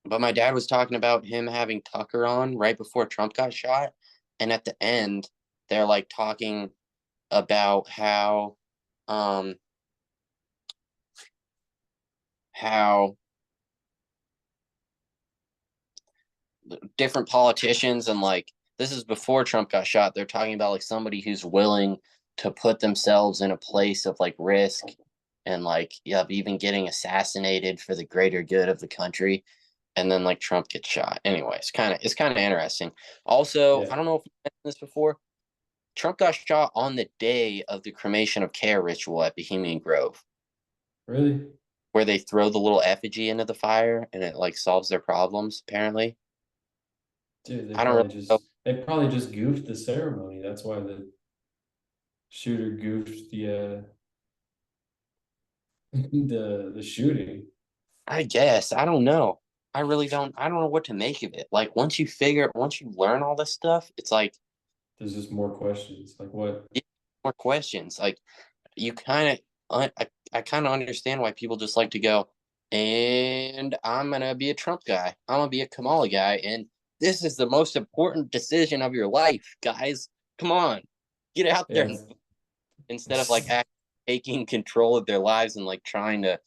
but my dad was talking about him having Tucker on right before Trump got shot, and at the end, they're like talking about um how different politicians and like this is before Trump got shot. They're talking about like somebody who's willing to put themselves in a place of like risk and like yeah, even getting assassinated for the greater good of the country. And then like Trump gets shot. Anyway, it's kind of interesting. Also, yeah. I don't know if you mentioned this before. Trump got shot on the day of the cremation of care ritual at Bohemian Grove, Really? where they throw the little effigy into the fire and it like solves their problems. Apparently, Dude, I don't really know. they probably just goofed the ceremony. That's why the shooter goofed the shooting. I guess I don't know. I really don't. I don't know what to make of it. Like once you learn all this stuff, it's like There's just more questions. Like what? yeah, more questions. Like you kind of, I kind of understand why people just like to go. And I'm gonna be a Trump guy. I'm gonna be a Kamala guy, and this is the most important decision of your life, guys. Come on, get out there Yeah, instead of like taking control of their lives and like trying to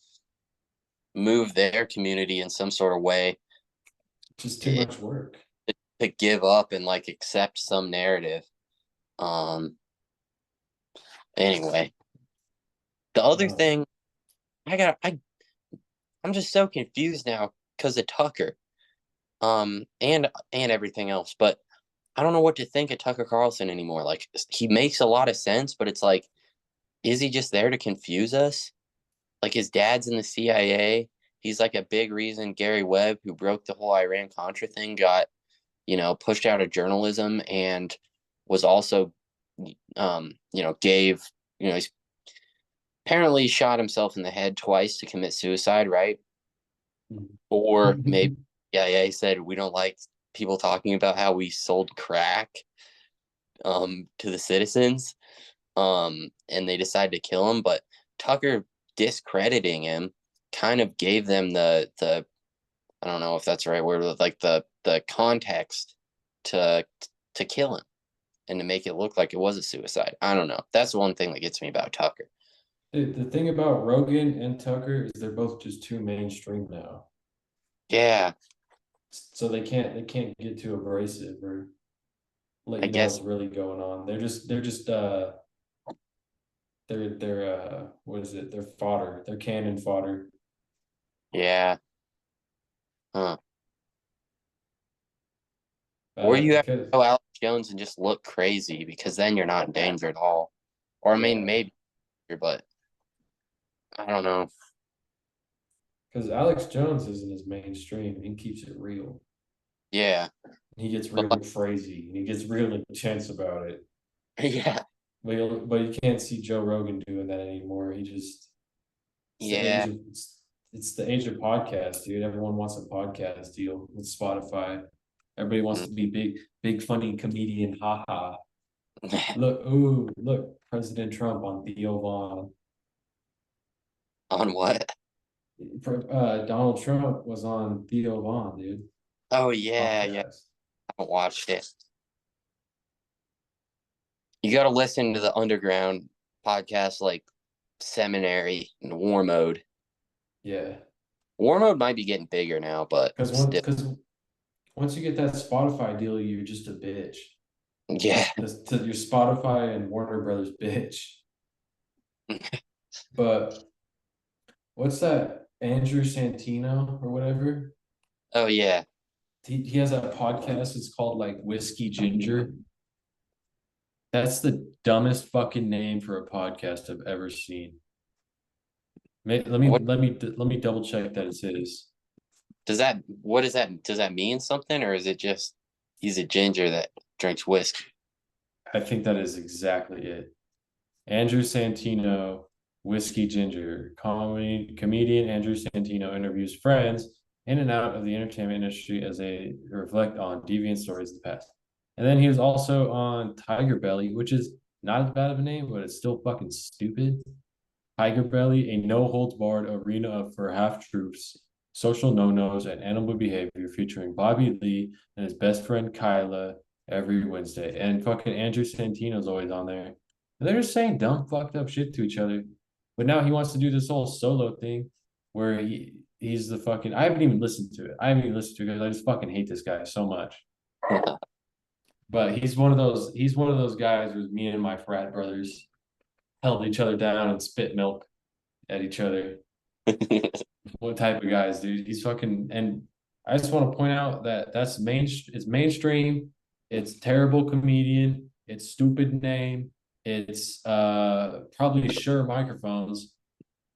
move their community in some sort of way just too it, much work. to give up and like accept some narrative. Um. Anyway, the other Um, thing I'm just so confused now because of Tucker. And everything else, but I don't know what to think of Tucker Carlson anymore. Like he makes a lot of sense, but it's like, is he just there to confuse us? Like his dad's in the CIA. He's like a big reason Gary Webb, who broke the whole Iran Contra thing, got pushed out of journalism and was also gave He's apparently shot himself in the head twice to commit suicide, right? Or maybe, yeah, he said we don't like people talking about how we sold crack to the citizens. And they decided to kill him, but Tucker discrediting him kind of gave them the I don't know if that's the right word, but like the context to to kill him and to make it look like it was a suicide. I don't know. That's one thing that gets me about Tucker. The thing about Rogan and Tucker is they're both just too mainstream now. Yeah, So they can't get too abrasive or let I you know guess. what's really going on. They're what is it? They're fodder. They're cannon fodder. Yeah. Huh. Or you have to Because go Alex Jones and just look crazy because then you're not in danger at all. Or I mean, yeah, maybe, but I don't know. because Alex Jones isn't as mainstream and keeps it real. Yeah, He gets but real crazy and he gets real intense about it. yeah, But you can't see Joe Rogan doing that anymore. He just it's the age yeah. of it's the age of podcast, dude. Everyone wants a podcast deal with Spotify. Everybody wants to be big funny comedian. Ha ha. Look, President Trump on Theo Vaughn. On what? Donald Trump was on Theo Vaughn, dude. Oh yeah, yeah. Podcast. I haven't watched it. You got to listen to the underground podcast like Seminary and War Mode. Yeah, War Mode might be getting bigger now, but still, because once you get that Spotify deal, you're just a bitch. yeah. To your Spotify and Warner Brothers bitch. But what's that? Andrew Santino or whatever. Oh yeah. He has a podcast. It's called like Whiskey Ginger. That's the dumbest fucking name for a podcast I've ever seen. What Let me double check that it's his. does that? What is that? Does that mean something, or is it just he's a ginger that drinks whiskey? I think that is exactly it. Andrew Santino, Whiskey Ginger, comedian Andrew Santino interviews friends in and out of the entertainment industry as they reflect on deviant stories of the past. And then he was also on Tiger Belly, which is not as bad of a name, but it's still fucking stupid. Tiger Belly, a no holds barred arena for half truths, social no nos, and animal behavior featuring Bobby Lee and his best friend Kyla every Wednesday. And fucking Andrew Santino's always on there. And they're just saying dumb, fucked up shit to each other. But now he wants to do this whole solo thing where he's the fucking. I haven't even listened to it. I haven't even listened to it because I just fucking hate this guy so much. But he's one of those. He's one of those guys with me and my frat brothers held each other down and spit milk at each other. What type of guys, dude? He's fucking. And I just want to point out that that's It's mainstream. It's terrible comedian. It's stupid name. It's probably Shure microphones.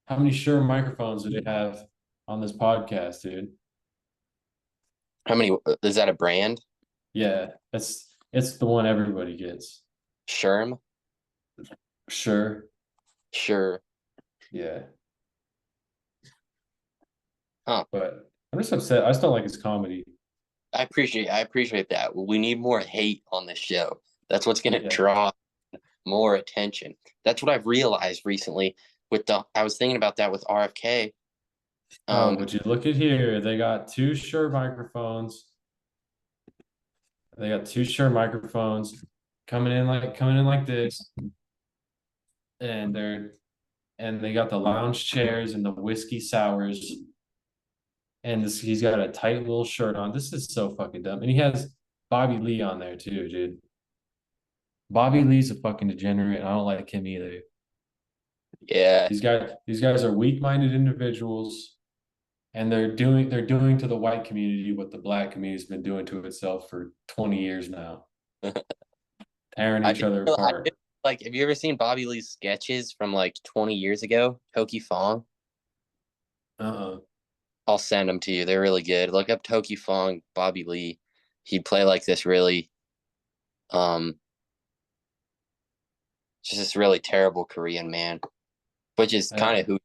How many Shure microphones do they have on this podcast, dude? How many? Is that a brand? Yeah, it's the one everybody gets. Sherm? Sure. Sure. Yeah. Huh. But I'm just upset. I just don't like his comedy. I appreciate that. We need more hate on this show. That's what's gonna Yeah. draw more attention. That's what I've realized recently with the I was thinking about that with RFK. Oh, Um would you look at here? They got two Shure microphones. They got two Shure microphones coming in like this, and they got the lounge chairs and the whiskey sours, and he's got a tight little shirt on. This is so fucking dumb, and he has Bobby Lee on there too, dude. Bobby Lee's a fucking degenerate. I don't like him either. yeah. These guys are weak-minded individuals, and they're doing to the white community what the black community's been doing to itself for 20 years now, tearing I each did, other I did apart. like have you ever seen Bobby Lee's sketches from like 20 years ago? Toki Fong? Uh-uh. I'll send them to you. They're really good. Look up Toki Fong, Bobby Lee. He'd play like this really um Just this really terrible Korean man, which is kind Uh, of who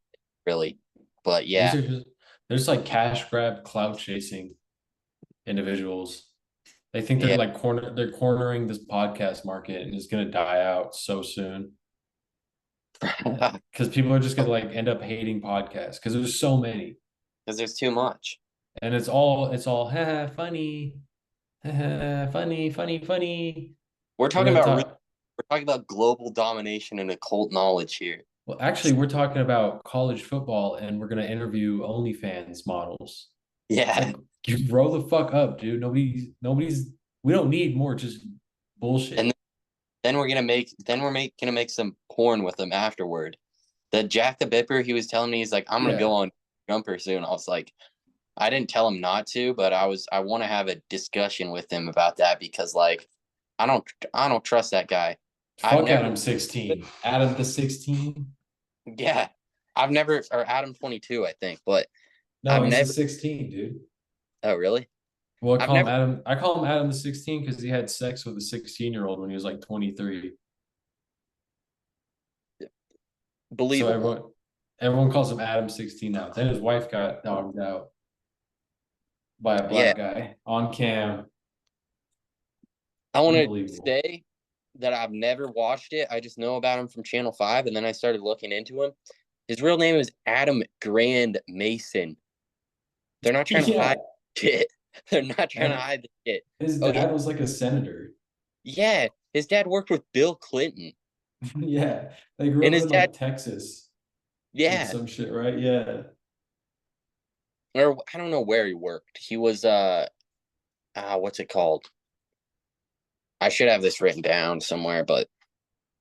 really. But these yeah, are just they're just like cash grab, clout chasing individuals. They think yeah. they're cornering this podcast market and it's gonna die out so soon. Because people are just gonna like end up hating podcasts because there's so many. Because there's too much. And it's all funny, funny, funny, funny. We're We're talking gonna about talk. we're talking about global domination and occult knowledge here. Well, actually, we're talking about college football, and we're gonna interview OnlyFans models. Yeah. Like, you grow the fuck up, dude. Nobody's. We don't need more just And bullshit. then gonna make some porn with them afterward. The Jack the Bipper, he was telling me, he's like, I'm gonna go Yeah, on Jumper soon. I was like, I didn't tell him not to, but I want to have a discussion with him about that because like I don't trust that guy. I've fuck never Adam 16. Adam the 16. yeah. I've never or Adam 22, I think, but No, I've he's the never 16, dude. oh really? Well, I've never I call him Adam the 16 because he had sex with a 16-year-old when he was like 23. So believable. everyone calls him Adam 16 now. Then his wife got dogged out by a Yeah. black guy on cam. I want to Unbelievable. say that I've never watched it. I just know about him from Channel 5 and then I started looking into him. His real name is Adam Grand Mason. They're not trying to hide Yeah. shit. They're not trying to And hide the shit. his Oh, dad was like a senator. yeah. His dad worked with Bill Clinton. Yeah. They grew And up his in dad, like Texas or yeah. some shit, right? Yeah. Or I don't know where he worked. He was what's it called? I should have this written down somewhere, but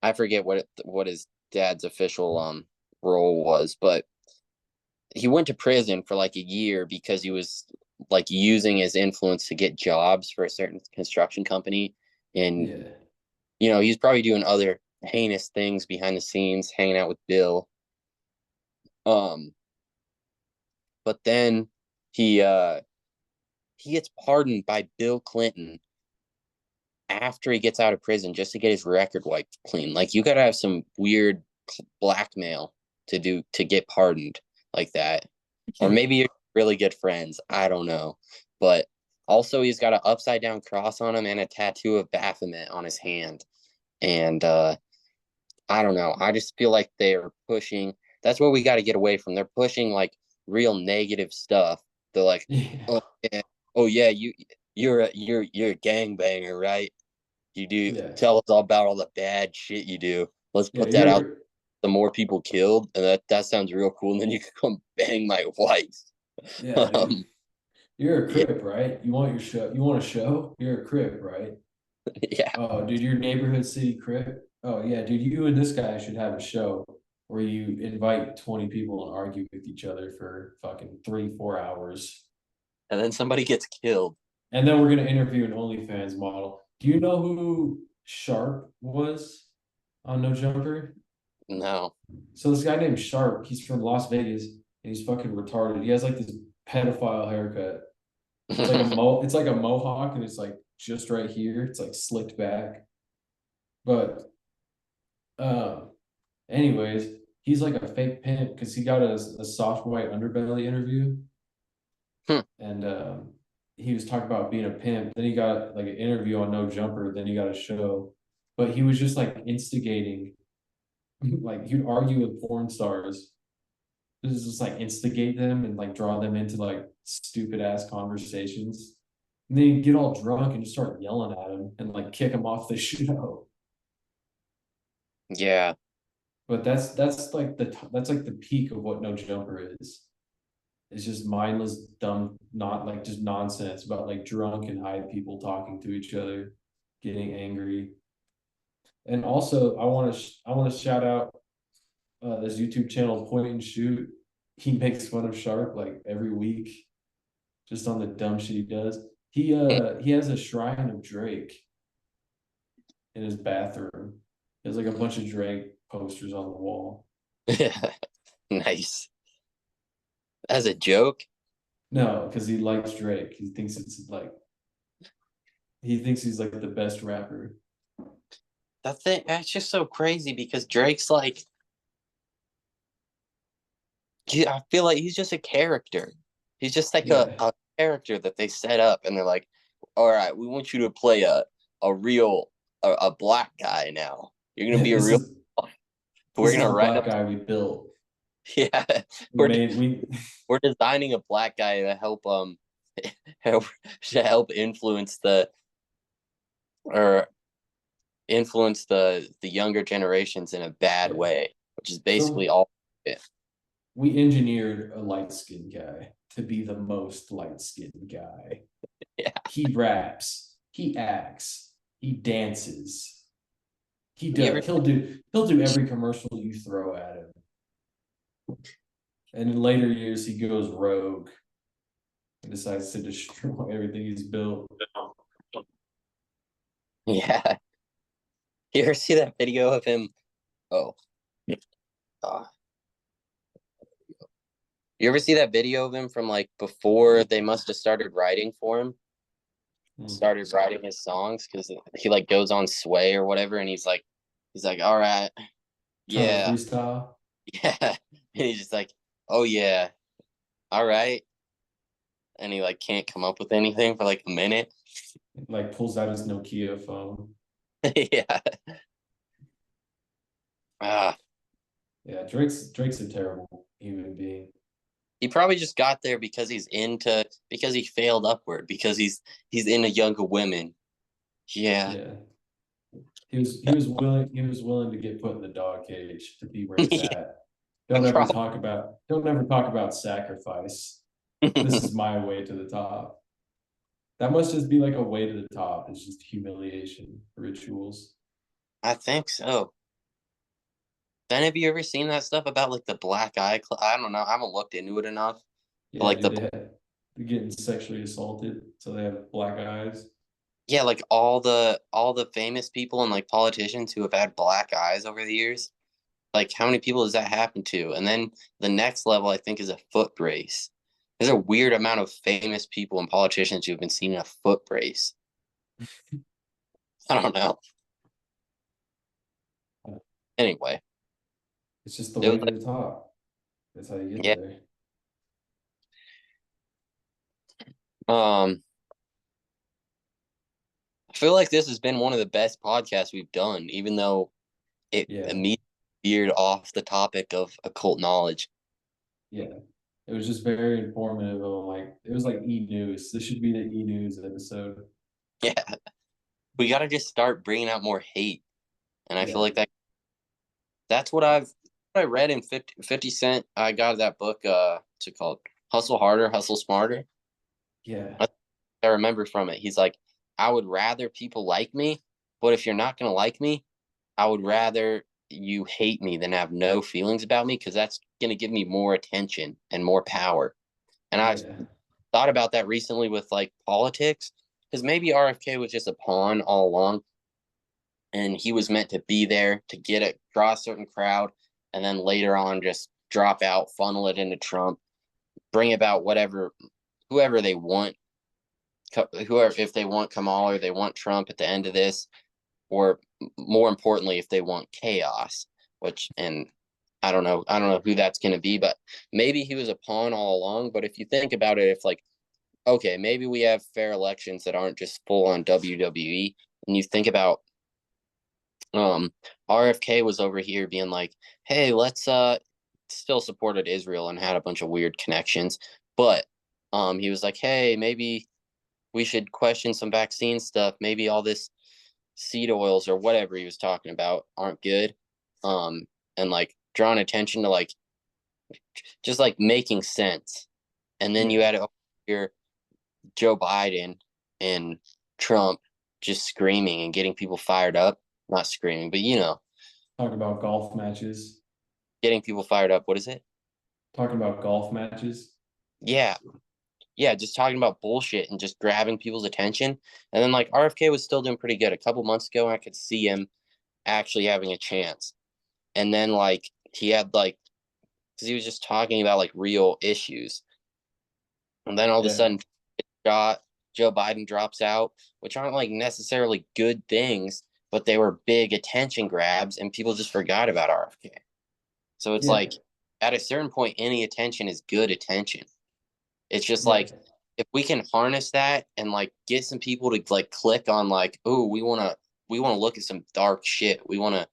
I forget what his dad's official role was, but he went to prison for like a year because he was like using his influence to get jobs for a certain construction company. And, Yeah. he's probably doing other heinous things behind the scenes, hanging out with Bill. Um, but then he he gets pardoned by Bill Clinton after he gets out of prison just to get his record wiped clean. Like you gotta have some weird blackmail to get pardoned like that. Or maybe you're really good friends. I don't know. But also he's got an upside down cross on him and a tattoo of Baphomet on his hand. And I don't know. I just feel like they're pushing that's what we got to get away from. They're pushing like real negative stuff. They're like, Yeah. oh yeah, oh yeah, you're a gangbanger, right? You do Yeah. tell us all about all the bad shit you do. Let's Yeah. put that out. The more people killed, and that sounds real cool. And then you can come bang my wife. Yeah, dude. You're a Yeah, crip, right? You want your show? You want a show? You're a crip, right? yeah, Oh, dude, your neighborhood city crip. Oh yeah, dude, you and this guy should have a show where you invite 20 people and argue with each other for fucking 3, 4 hours. and then somebody gets killed. And then we're gonna interview an OnlyFans model. Do you know who Sharp was on No Jumper? No. So this guy named Sharp, he's from Las Vegas and he's fucking retarded. He has like this pedophile haircut. It's like a mohawk and it's like just right here. It's like slicked back. But um anyways, he's like a fake pimp because he got a soft white underbelly interview and he was talking about being a pimp. Then he got like an interview on No Jumper, then he got a show. But he was just like instigating, like he'd argue with porn stars. This is just like instigate them and like draw them into like stupid ass conversations. And then he'd get all drunk and just start yelling at him and like kick him off the show. Yeah, But that's like the peak of what No Jumper is. It's just mindless, dumb, not like just nonsense about like drunk and high people talking to each other, getting angry. And also, I want to shout out this YouTube channel, Point and Shoot. He makes fun of Sharp like every week, just on the dumb shit he does. He has a shrine of Drake in his bathroom. There's like a bunch of Drake posters on the wall. nice. As a joke. No, because he likes Drake. He thinks he's like the best rapper. that's just so crazy because Drake's like, I feel like he's just a character. He's just like Yeah. a character that they set up, and they're like, all right, we want you to play a real a black guy now. You're gonna be a This real. is We're this is gonna the write black up. guy we built. Yeah, We we're made we we're designing a black guy to help help to help or influence the younger generations in a bad yeah. way, which is basically So all it. we engineered a light skinned guy to be the most light skinned guy. Yeah. He raps, he acts, he dances. He You ever does. He'll do every commercial you throw at him. And in later years, he goes rogue and decides to destroy everything he's built. yeah. You ever see that video of him? Oh, uh, you ever see that video of him from like before they must have started writing for him? Started writing his songs because he like goes on Sway or whatever, and he's like, all right, Trying to yeah, freestyle, yeah, and he's just like, oh yeah, all right, and he like can't come up with anything for like a minute. like pulls out his Nokia phone. yeah. Ah, Yeah, Drake's a terrible human being. he probably just got there because he failed upward because he's into younger women. Yeah. Yeah, he was willing to get put in the dog cage to be where he's yeah. at. Probably. Don't ever talk about sacrifice. This is my way to the top. That must just be like a way to the top. It's just humiliation rituals. I think so. Then have you ever seen that stuff about like the black eye? I don't know. I haven't looked into it enough. But Yeah, like dude, they're getting sexually assaulted, so they have black eyes. yeah, like all the famous people and like politicians who have had black eyes over the years. Like how many people does that happen to? And then the next level I think is a foot brace. There's a weird amount of famous people and politicians who've been seen in a foot brace. I don't know. Anyway, It's just the it way was to like the top. That's how you get yeah. there. Um I feel like this has been one of the best podcasts we've done, even though it Yeah, immediately veered off the topic of occult knowledge. yeah. It was just very informative. Like it was like E News. This should be the E News episode. Yeah, we got to just start bringing out more hate, and I feel Yeah, like that's what I read in 50 Cent. I got that book. What's it called? Hustle Harder, Hustle Smarter. yeah, I remember from it. He's like, I would rather people like me, but if you're not gonna like me, I would rather you hate me than have no feelings about me because that's gonna give me more attention and more power. And I yeah, thought about that recently with like politics because maybe RFK was just a pawn all along and he was meant to be there to draw a certain crowd and then later on just drop out, funnel it into Trump, bring about whoever they want, whoever, if they want Kamala or they want Trump at the end of this, or more importantly, if they want chaos, and I don't know who that's going to be, but maybe he was a pawn all along. But if you think about it, if like, okay, maybe we have fair elections that aren't just full on WWE, and you think about um RFK was over here being like, hey, let's still supported Israel and had a bunch of weird connections, but he was like, hey, maybe we should question some vaccine stuff. Maybe all this seed oils or whatever he was talking about aren't good. And like drawing attention to like just like making sense. And then you yeah. had here Joe Biden and Trump just screaming and getting people fired up. Not screaming, but Talking about golf matches. getting people fired up. What is it? Talking about golf matches. Yeah. Yeah, just talking about bullshit and just grabbing people's attention. And then like RFK was still doing pretty good. A couple months ago, I could see him actually having a chance. And then like he had like because he was just talking about like real issues. And then all of a Yeah, sudden got Joe Biden drops out, which aren't like necessarily good things, but they were big attention grabs, and people just forgot about RFK. So it's like at a certain point, any attention is good attention. It's just like if we can harness that and like get some people to like click on like, oh, we wanna look at some dark shit. We wanna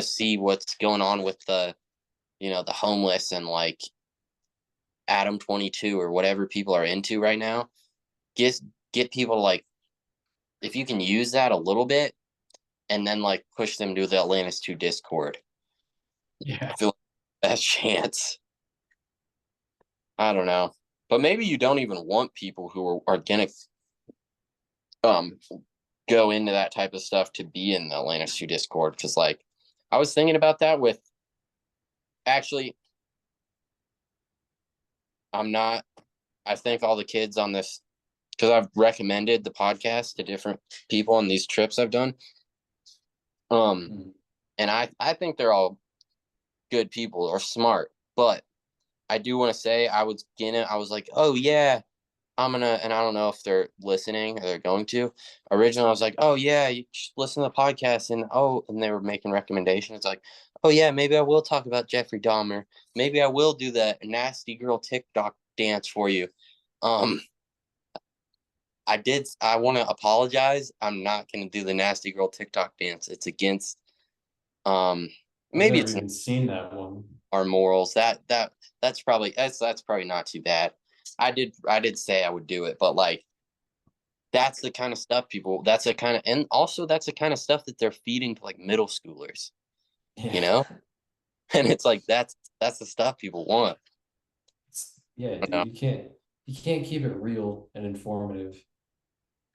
see what's going on with the the homeless and like Adam 22 or whatever people are into right now. Get people to like, if you can use that a little bit and then like push them to the Atlantis 2 Discord. Yeah. I feel like best chance. I don't know. But maybe you don't even want people who are gonna go into that type of stuff to be in the Atlantis 2 Discord. Because like I was thinking about that with actually I think all the kids on this, because I've recommended the podcast to different people on these trips I've done. And I think they're all good people or smart, but I do want to say I was like, oh yeah, I'm gonna, and I don't know if they're listening or they're going to. Originally, I was like, oh yeah, you should listen to the podcast, and they were making recommendations like, oh yeah, maybe I will talk about Jeffrey Dahmer. Maybe I will do that nasty girl TikTok dance for you. I want to apologize. I'm not gonna do the nasty girl TikTok dance. It's against maybe I've it's never even seen that one. Our morals. That's probably not too bad. I did say I would do it, but like that's the kind of stuff and also that's the kind of stuff that they're feeding to like middle schoolers, and it's like that's the stuff people want. Dude, you can't keep it real and informative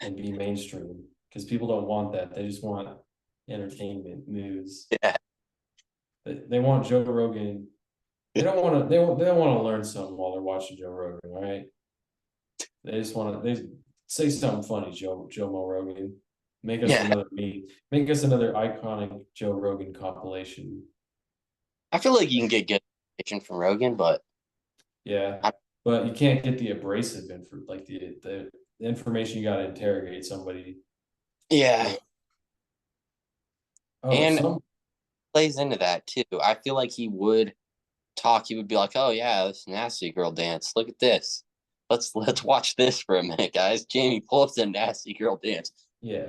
and be mainstream because people don't want that. They just want entertainment news. Yeah. They want Joe Rogan. They don't want to. They don't want to learn something while they're watching Joe Rogan, right? They just want to. They say something funny, Joe Mo Rogan. Make us another meme. Make us another iconic Joe Rogan compilation. I feel like you can get good information from Rogan, but but you can't get the abrasive info, like the information you got to interrogate somebody. Yeah. And some plays into that too. I feel like he would talk. He would be like, "Oh yeah, this nasty girl dance. Look at this. Let's watch this for a minute, guys. Jamie, pull up the nasty girl dance." Yeah.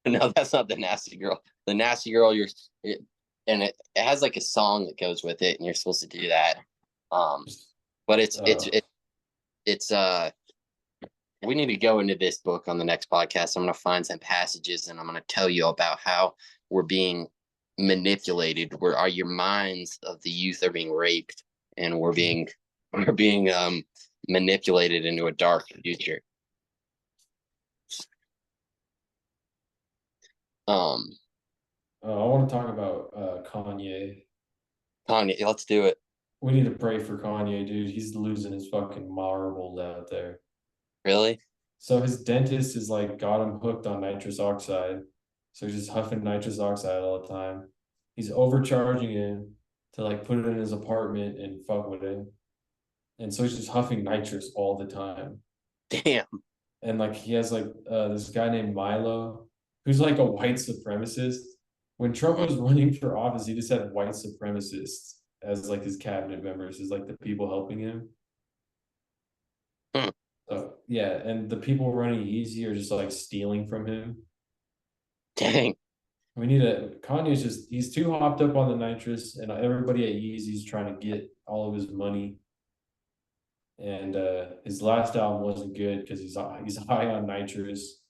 No, that's not the nasty girl. The nasty girl, and it has like a song that goes with it, and you're supposed to do that. But it's we need to go into this book on the next podcast. I'm going to find some passages and I'm going to tell you about how we're being manipulated. Your minds of the youth are being raped, and we're being manipulated into a dark future. I want to talk about Kanye. Kanye, let's do it. We need to pray for Kanye, dude. He's losing his fucking marbles out there. Really? So his dentist is like got him hooked on nitrous oxide. So he's just huffing nitrous oxide all the time. He's overcharging him to like put it in his apartment and fuck with him. And so he's just huffing nitrous all the time. Damn. And like he has like this guy named Milo, who's like a white supremacist. When Trump was running for office, he just had white supremacists as like his cabinet members, as like the people helping him. So yeah, and the people running Yeezy are just like stealing from him. Dang. We need Kanye's he's too hopped up on the nitrous, and everybody at Yeezy's trying to get all of his money. And his last album wasn't good because he's high on nitrous.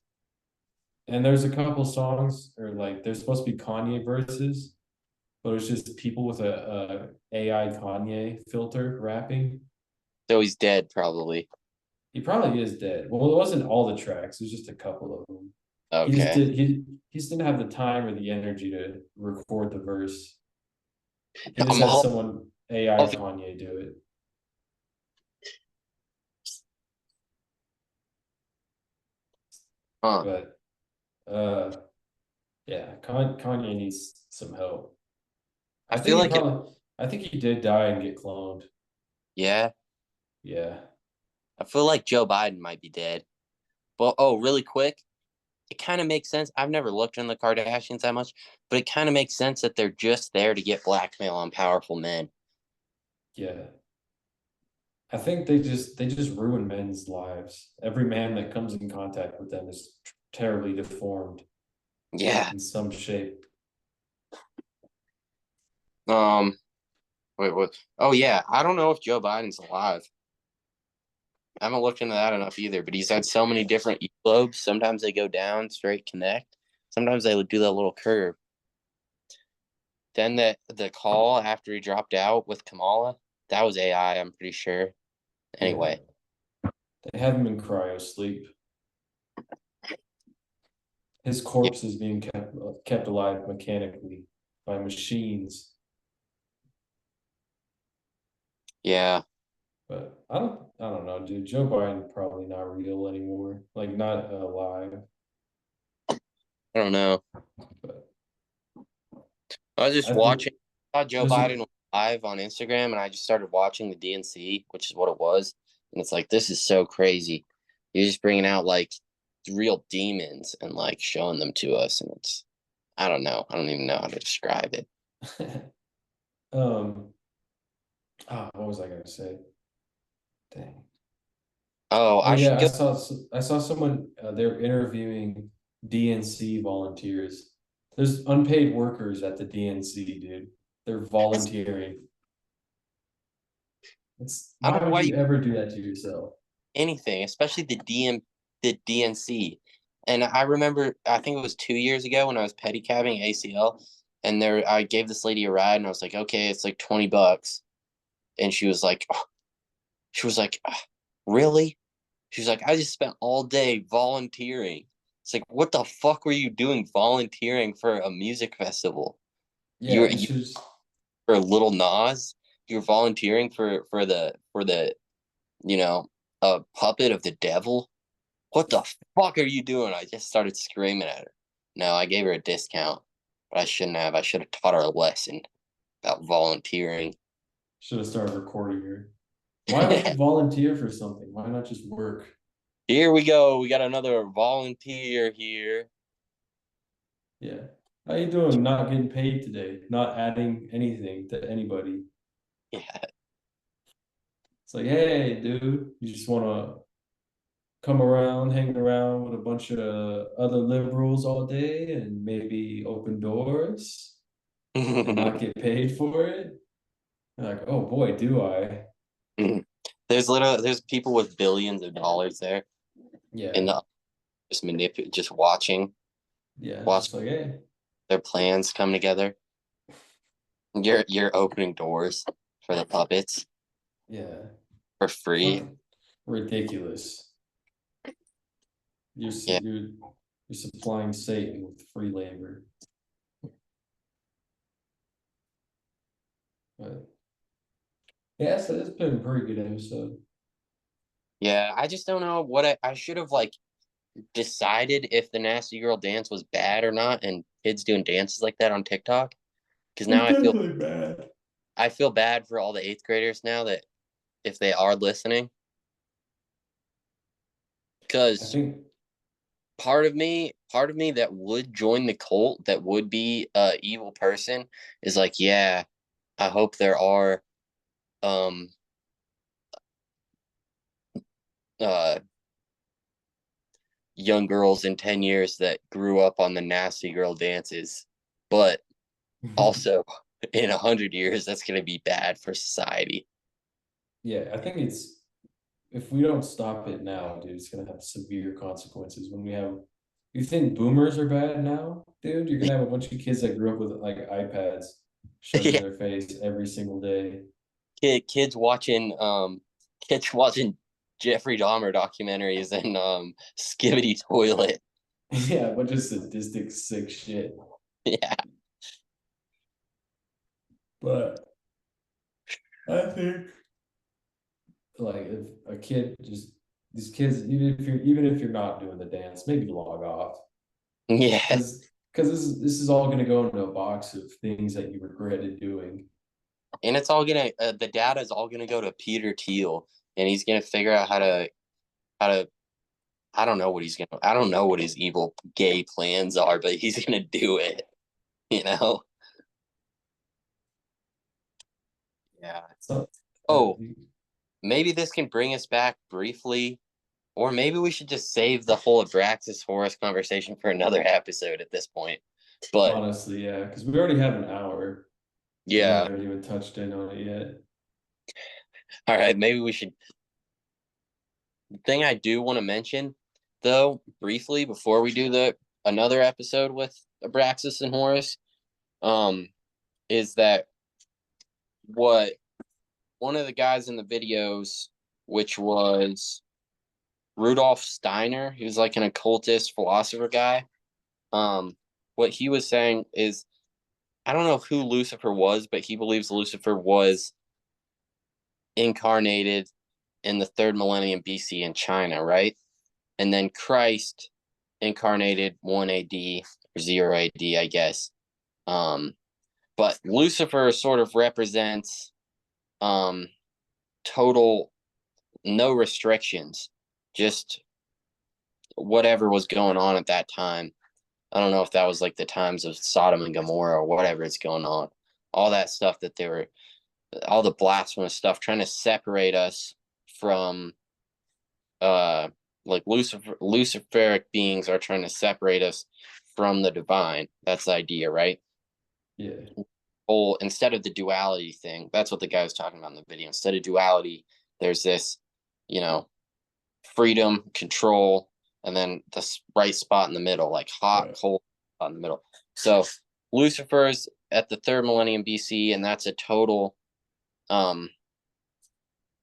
And there's a couple songs, or like there's supposed to be Kanye verses, but it's just people with a AI Kanye filter rapping. So he's dead, probably. He probably is dead. Well, it wasn't all the tracks; it was just a couple of them. Okay. He just didn't have the time or the energy to record the verse. He just had someone AI Kanye do it. But yeah, Kanye needs some help. I think he did die and get cloned. Yeah. Yeah. I feel like Joe Biden might be dead. But really quick, it kind of makes sense. I've never looked into the Kardashians that much, but it kind of makes sense that they're just there to get blackmail on powerful men. Yeah. I think they just ruin men's lives. Every man that comes in contact with them is terribly deformed Yeah. in some shape. Um. Wait. What? Oh yeah. I don't know if Joe Biden's alive. I haven't looked into that enough either. But he's had so many different lobes. Sometimes they go down, straight connect. Sometimes they do that little curve. Then the call after he dropped out with Kamala, that was AI. I'm pretty sure. Yeah. Anyway. They have him in cryo sleep. His Yeah. corpse is being kept alive mechanically by machines. Yeah. But I don't know, dude. Joe Biden probably not real anymore. Like not alive. I don't know. But I was just I think watching. I saw Joe there's a Biden live on Instagram, and I just started watching the DNC, which is what it was. And it's like, this is so crazy. You're just bringing out like real demons and like showing them to us, and it's, I don't know. I don't even know how to describe it. um what was I gonna say? Dang. Oh, Oh I should yeah, go. I saw someone they're interviewing DNC volunteers. There's unpaid workers at the DNC, dude. They're That's, volunteering. It's I why don't know would why you you ever do that to yourself? anything, especially the DNC. And I remember, I think it was 2 years ago when I was pedicabbing ACL, and there I gave this lady a ride, and I was like, okay, it's like $20, and she was like, really? She was like, I just spent all day volunteering. It's like, what the fuck were you doing volunteering for a music festival? Yeah, You you you should just for Little Nas. You're volunteering for the you know a puppet of the devil. What the fuck are you doing? I just started screaming at her. No, I gave her a discount, but I shouldn't have. I should have taught her a lesson about volunteering. should have started recording her. Why would you volunteer for something? Why not just work? Here we go. We got another volunteer here. Yeah. How you doing? Not getting paid today, not adding anything to anybody. Yeah. It's like, hey, dude, you just want to come around, hang around with a bunch of other liberals all day and maybe open doors and not get paid for it? You're like, oh boy, do I. There's people with billions of dollars there in Yeah. the just watching Yeah. It's watch just like, hey, their plans come together. You're opening doors for the puppets yeah, for free. fucking ridiculous. You're Yeah. you're you're supplying Satan with free labor. But yeah, so it's been a pretty good episode. Yeah, I just don't know what I should have like decided if the nasty girl dance was bad or not, and kids doing dances like that on TikTok. Because now It's definitely bad. I feel bad for all the eighth graders now that if they are listening, I because think part of me that would join the cult, that would be a evil person, is like, yeah, I hope there are um uh young girls in 10 years that grew up on the nasty girl dances, but also in 100 years that's going to be bad for society. yeah, I think it's if we don't stop it now, dude, it's gonna have severe consequences when we have you think boomers are bad now, dude? You're gonna have a bunch of kids that grew up with like iPads shoved in Yeah, their face every single day. kids watching kids watching Jeffrey Dahmer documentaries and Skibbity Toilet. Yeah, a bunch of sadistic, sick shit. Yeah. But I think like if a kid just these kids, even if you're not doing the dance, maybe log off. Yeah. Because this is all gonna go into a box of things that you regretted doing. And it's all gonna the data is all gonna go to Peter Thiel, and he's gonna figure out how to I don't know what he's gonna. I don't know what his evil gay plans are, but he's gonna do it. You know. Yeah. So, Oh, maybe this can bring us back briefly, or maybe we should just save the whole Abraxas Horus conversation for another episode at this point. But honestly, yeah, because we already have an hour. We yeah, haven't even touched in on it yet. all right, maybe we should. The thing I do want to mention, though, briefly before we do the another episode with Abraxas and Horus, um, is that what one of the guys in the videos, which was Rudolph Steiner, he was like an occultist philosopher guy. What he was saying is, I don't know who Lucifer was, but he believes Lucifer was incarnated in the third millennium BC in China, right? And then Christ incarnated 1 AD or 0 AD, I guess. Um, but Lucifer sort of represents total no restrictions, just whatever was going on at that time. I don't know if that was like the times of Sodom and Gomorrah or whatever is going on. All that stuff that they were, all the blasphemous stuff, trying to separate us from, uh, like Luciferic beings are trying to separate us from the divine. That's the idea, right? Yeah. Whole instead of the duality thing, that's what the guy was talking about in the video. Instead of duality, there's this, you know, freedom, control, and then the right spot in the middle, like hot, Right. cold spot in the middle. So Lucifer's at the third millennium BC, and that's a total, um,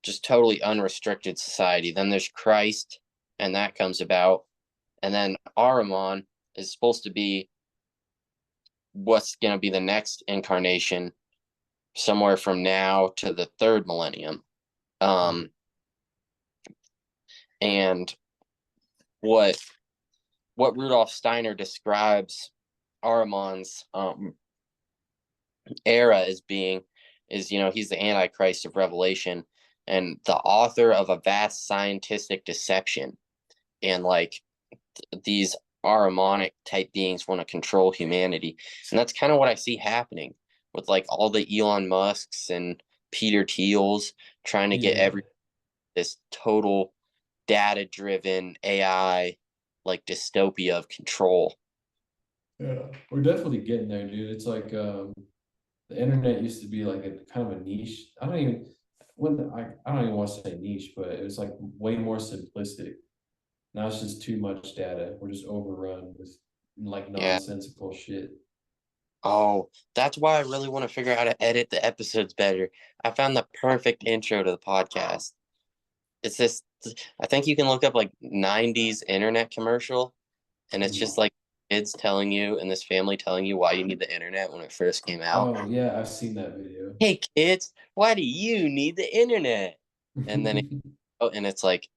just totally unrestricted society. Then there's Christ, and that comes about, and then Ahriman is supposed to be what's going to be the next incarnation, somewhere from now to the third millennium. Um, and what Rudolph Steiner describes Ahriman's era as being is, you know, he's the Antichrist of Revelation and the author of a vast scientific deception. And like these Ahrimanic type beings want to control humanity. And that's kind of what I see happening with like all the Elon Musks and Peter Thiels trying to get Yeah. this total data driven AI like dystopia of control. Yeah. We're definitely getting there, dude. It's like the internet used to be like a kind of a niche. I don't even want to say niche, but it was like way more simplistic. Now it's just too much data. We're just overrun with like Yeah. nonsensical shit. Oh, that's why I really want to figure out how to edit the episodes better. I found the perfect intro to the podcast. It's this, I think you can look up like 90s internet commercial, and it's just like kids telling you and this family telling you why you need the internet when it first came out. Oh yeah, I've seen that video. Hey kids, why do you need the internet? And then it's like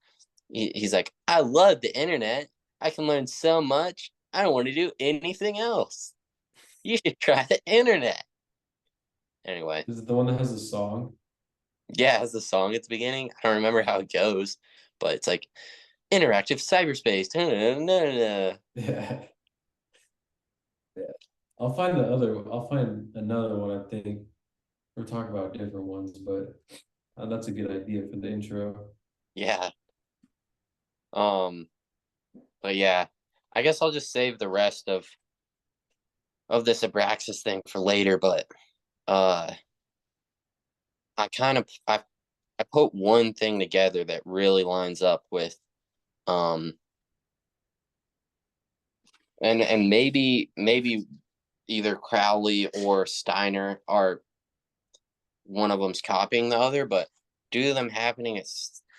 he's like, I love the internet. I can learn so much. I don't want to do anything else. You should try the internet. Anyway, Is it the one that has a song? yeah, it has the song at the beginning. I don't remember how it goes, but it's like interactive cyberspace. Yeah. Yeah. I'll find another one, I think. We're talking about different ones, but that's a good idea for the intro. Yeah. Um, but yeah, I guess I'll just save the rest of this Abraxas thing for later, but uh I kind of I put one thing together that really lines up with um and maybe either Crowley or Steiner are one of them's copying the other, but due to them happening at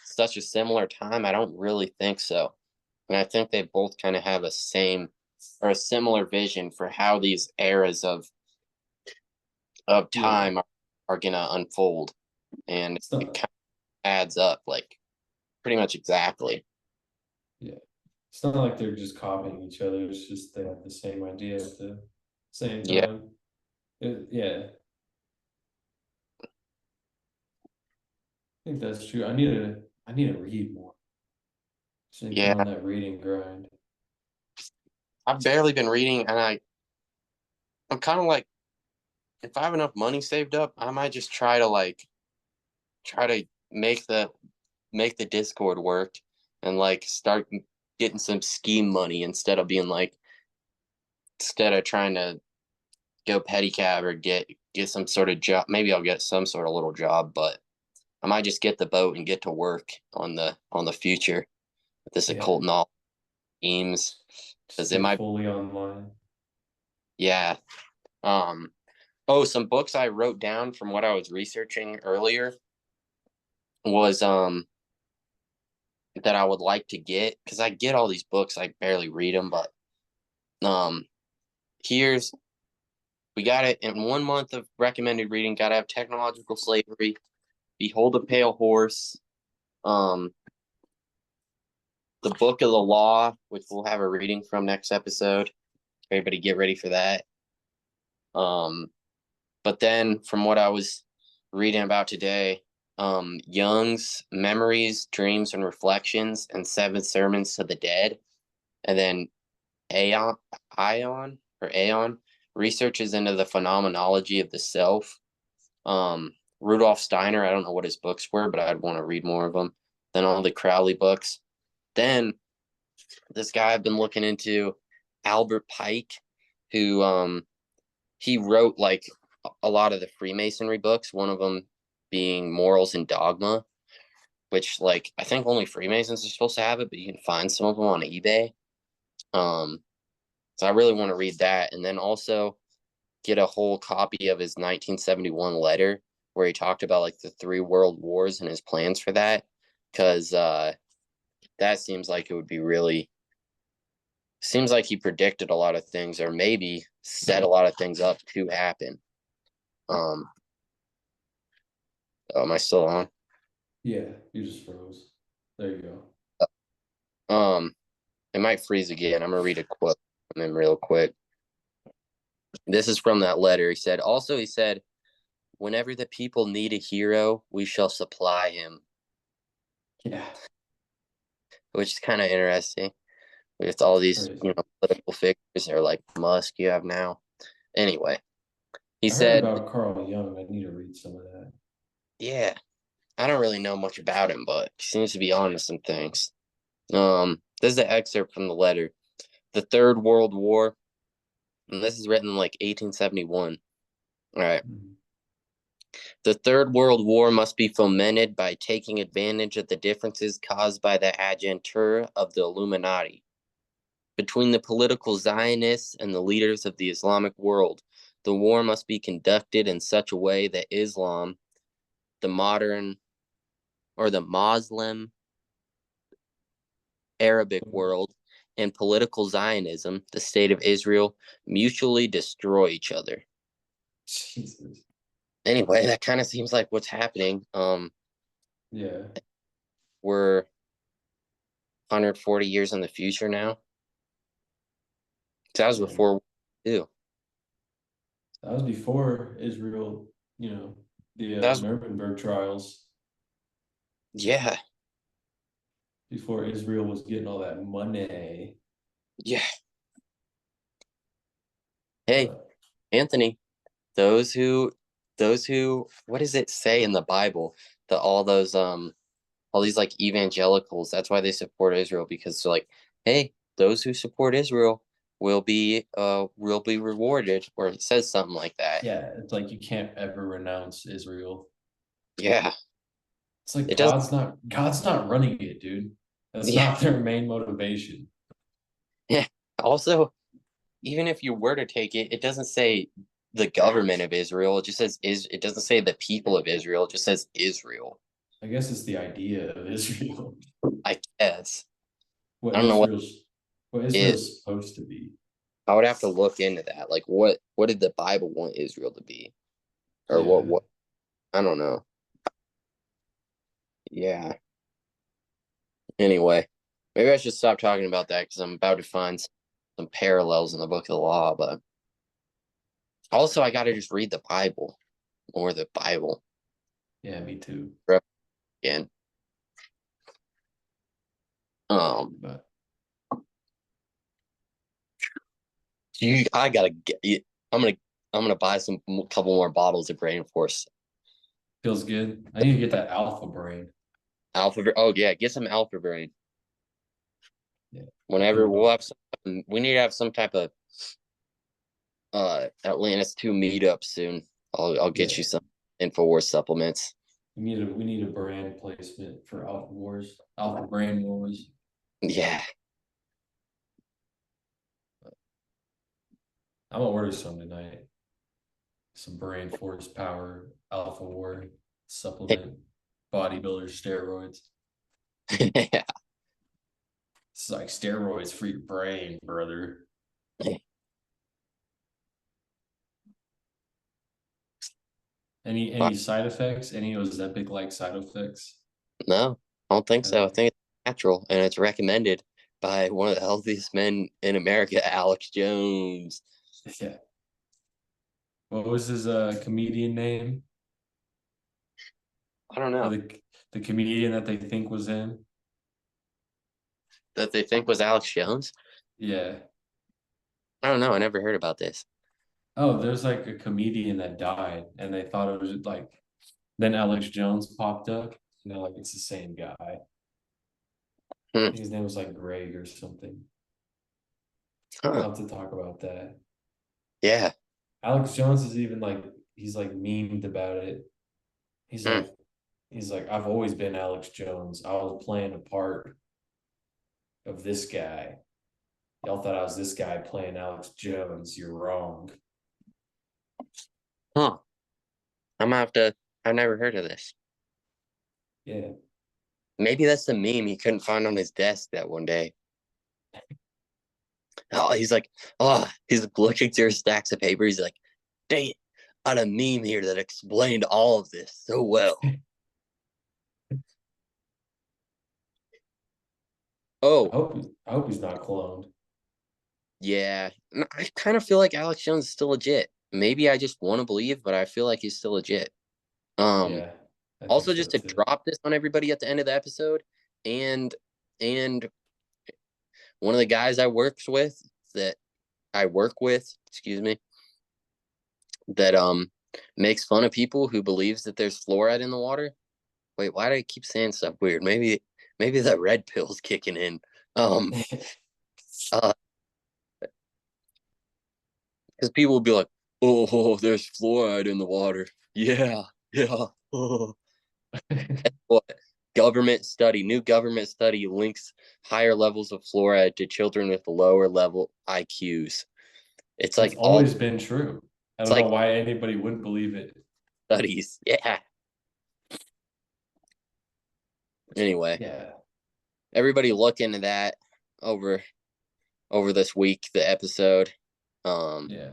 such a similar time, I don't really think so. And I think they both kind of have a same or a similar vision for how these eras of Yeah. time are gonna unfold, and It's it not kind of adds up like pretty much exactly. yeah. It's not like they're just copying each other. It's just they have the same idea at the same Yeah, time. Yeah, I think that's true. I need to read more. So you've been Yeah, on that reading grind. I've barely been reading, and I'm kind of like, if I have enough money saved up, I might just try to make the Discord work and like start getting some scheme money instead of trying to go pedicab or get some sort of job. Maybe I'll get some sort of little job, but I might just get the boat and get to work on the future with this Yeah, occult knowledge schemes just because it get might, fully online. yeah. Um, oh, some books I wrote down from what I was researching earlier was that I would like to get because I get all these books, I barely read them, but um here's we got it in 1 month of recommended reading. Got to have Technological Slavery, Behold a Pale Horse, um, the Book of the Law, which we'll have a reading from next episode. Everybody get ready for that. But then from what I was reading about today, Jung's Memories, Dreams, and Reflections, and Seven Sermons to the Dead, and then Aeon, Aeon researches into the phenomenology of the self. Rudolph Steiner, I don't know what his books were, but I'd want to read more of them. Then all the Crowley books. Then this guy I've been looking into, Albert Pike, who he wrote like a lot of the Freemasonry books, one of them being Morals and Dogma, which like I think only Freemasons are supposed to have it, but you can find some of them on eBay. Um, so I really want to read that, and then also get a whole copy of his 1971 letter where he talked about like the three world wars and his plans for that, because that seems like it would be really seems like he predicted a lot of things or maybe set a lot of things up to happen. um am I still on? Yeah, you just froze. There you go. It might freeze again. I'm gonna read a quote from him real quick. This is from that letter. He said, whenever the people need a hero, we shall supply him, Yeah, which is kind of interesting with all these, crazy. political figures or like Musk you have now. Anyway, he I heard said, about Carl Jung. I need to read some of that. yeah, I don't really know much about him, but he seems to be on to some things. This is an excerpt from the letter. The Third World War, and this is written in like 1871. All right. Mhm. The Third World War must be fomented by taking advantage of the differences caused by the agentur of the Illuminati between the political Zionists and the leaders of the Islamic world. The war must be conducted in such a way that Islam, the modern or the Muslim Arabic world, and political Zionism, the state of Israel, mutually destroy each other. Jesus. Anyway, that kind of seems like what's happening. Yeah. We're 140 years in the future now. That was Man, before too. that was before Israel, the That was Nuremberg trials, yeah, before Israel was getting all that money. yeah. Hey, But Anthony, those who what does it say in the Bible that all these like evangelicals, that's why they support Israel, because they're like, hey, those who support Israel will be rewarded, or it says something like that. yeah, it's like you can't ever renounce Israel. Yeah. It's like It doesn't God's not running it, dude. That's yeah. not their main motivation. Yeah. Also, even if you were to take it, it doesn't say the government of Israel. It just says it doesn't say the people of Israel, it just says Israel. I guess it's the idea of Israel. I guess. What I don't know what Israel's what it Israel's supposed to be. I would have to look into that. Like what did the Bible want Israel to be? Or Yeah. what I don't know. Yeah. Anyway, maybe I should stop talking about that because I'm about to find some parallels in the book of the law, but also I gotta just read the Bible or the Bible Yeah, me too. again. But I gotta get you. I'm gonna buy some couple more bottles of Brain Force. feels good. I need to get that alpha brain. Alpha. Oh yeah, get some Alpha Brain. Yeah. Whenever we need to have some type of Atlantis 2 meetup soon. I'll get Yeah. you some InfoWars supplements. We need a brand placement for Alpha Wars. Alpha Brand Wars. Yeah. I'm gonna order some tonight. Some brain force power, Alpha War supplement, bodybuilder steroids. Yeah. It's like steroids for your brain, brother. Any side effects? Any Ozempic like side effects? No, I don't think so. I Okay. think it's natural and it's recommended by one of the healthiest men in America, Alex Jones. Yeah. What was his comedian name? I don't Or know the comedian that they think was him? that they think was Alex Jones. Yeah. I don't know. I never heard about this. Oh, there's like a comedian that died, and they thought it was like. Then Alex Jones popped up, and they're like, it's the same guy. I Hmm. think his name was like Greg or something. Huh. I'll have to talk about that. Yeah. Alex Jones is even like he's like memed about it. He's Hmm. like he's like I've always been Alex Jones. I was playing a part of this guy. Y'all thought I was this guy playing Alex Jones. You're wrong. Huh. I'm gonna have to. I've never heard of this. Yeah. Maybe that's the meme he couldn't find on his desk that one day. Oh, he's looking through stacks of paper. He's like, dang it, I had a meme here that explained all of this so well. I Oh, hope I hope he's not cloned. yeah. I kind of feel like Alex Jones is still legit. Maybe I just want to believe, but I feel like he's still legit. Um, Yeah, I think Also so just to too. drop this on everybody at the end of the episode, and and one of the guys that I work with, excuse me, that makes fun of people who believes that there's fluoride in the water. Wait, why do I keep saying stuff weird? Maybe the red pill's kicking in. Um, uh, because people will be like, "Oh, there's fluoride in the water." Yeah, yeah. Oh. What new government study links higher levels of fluoride to children with lower level IQs. It's That's like all always been true. I it's don't know like why anybody wouldn't believe it. studies. Yeah. Anyway, Yeah, everybody look into that over this week, the episode. Um, yeah.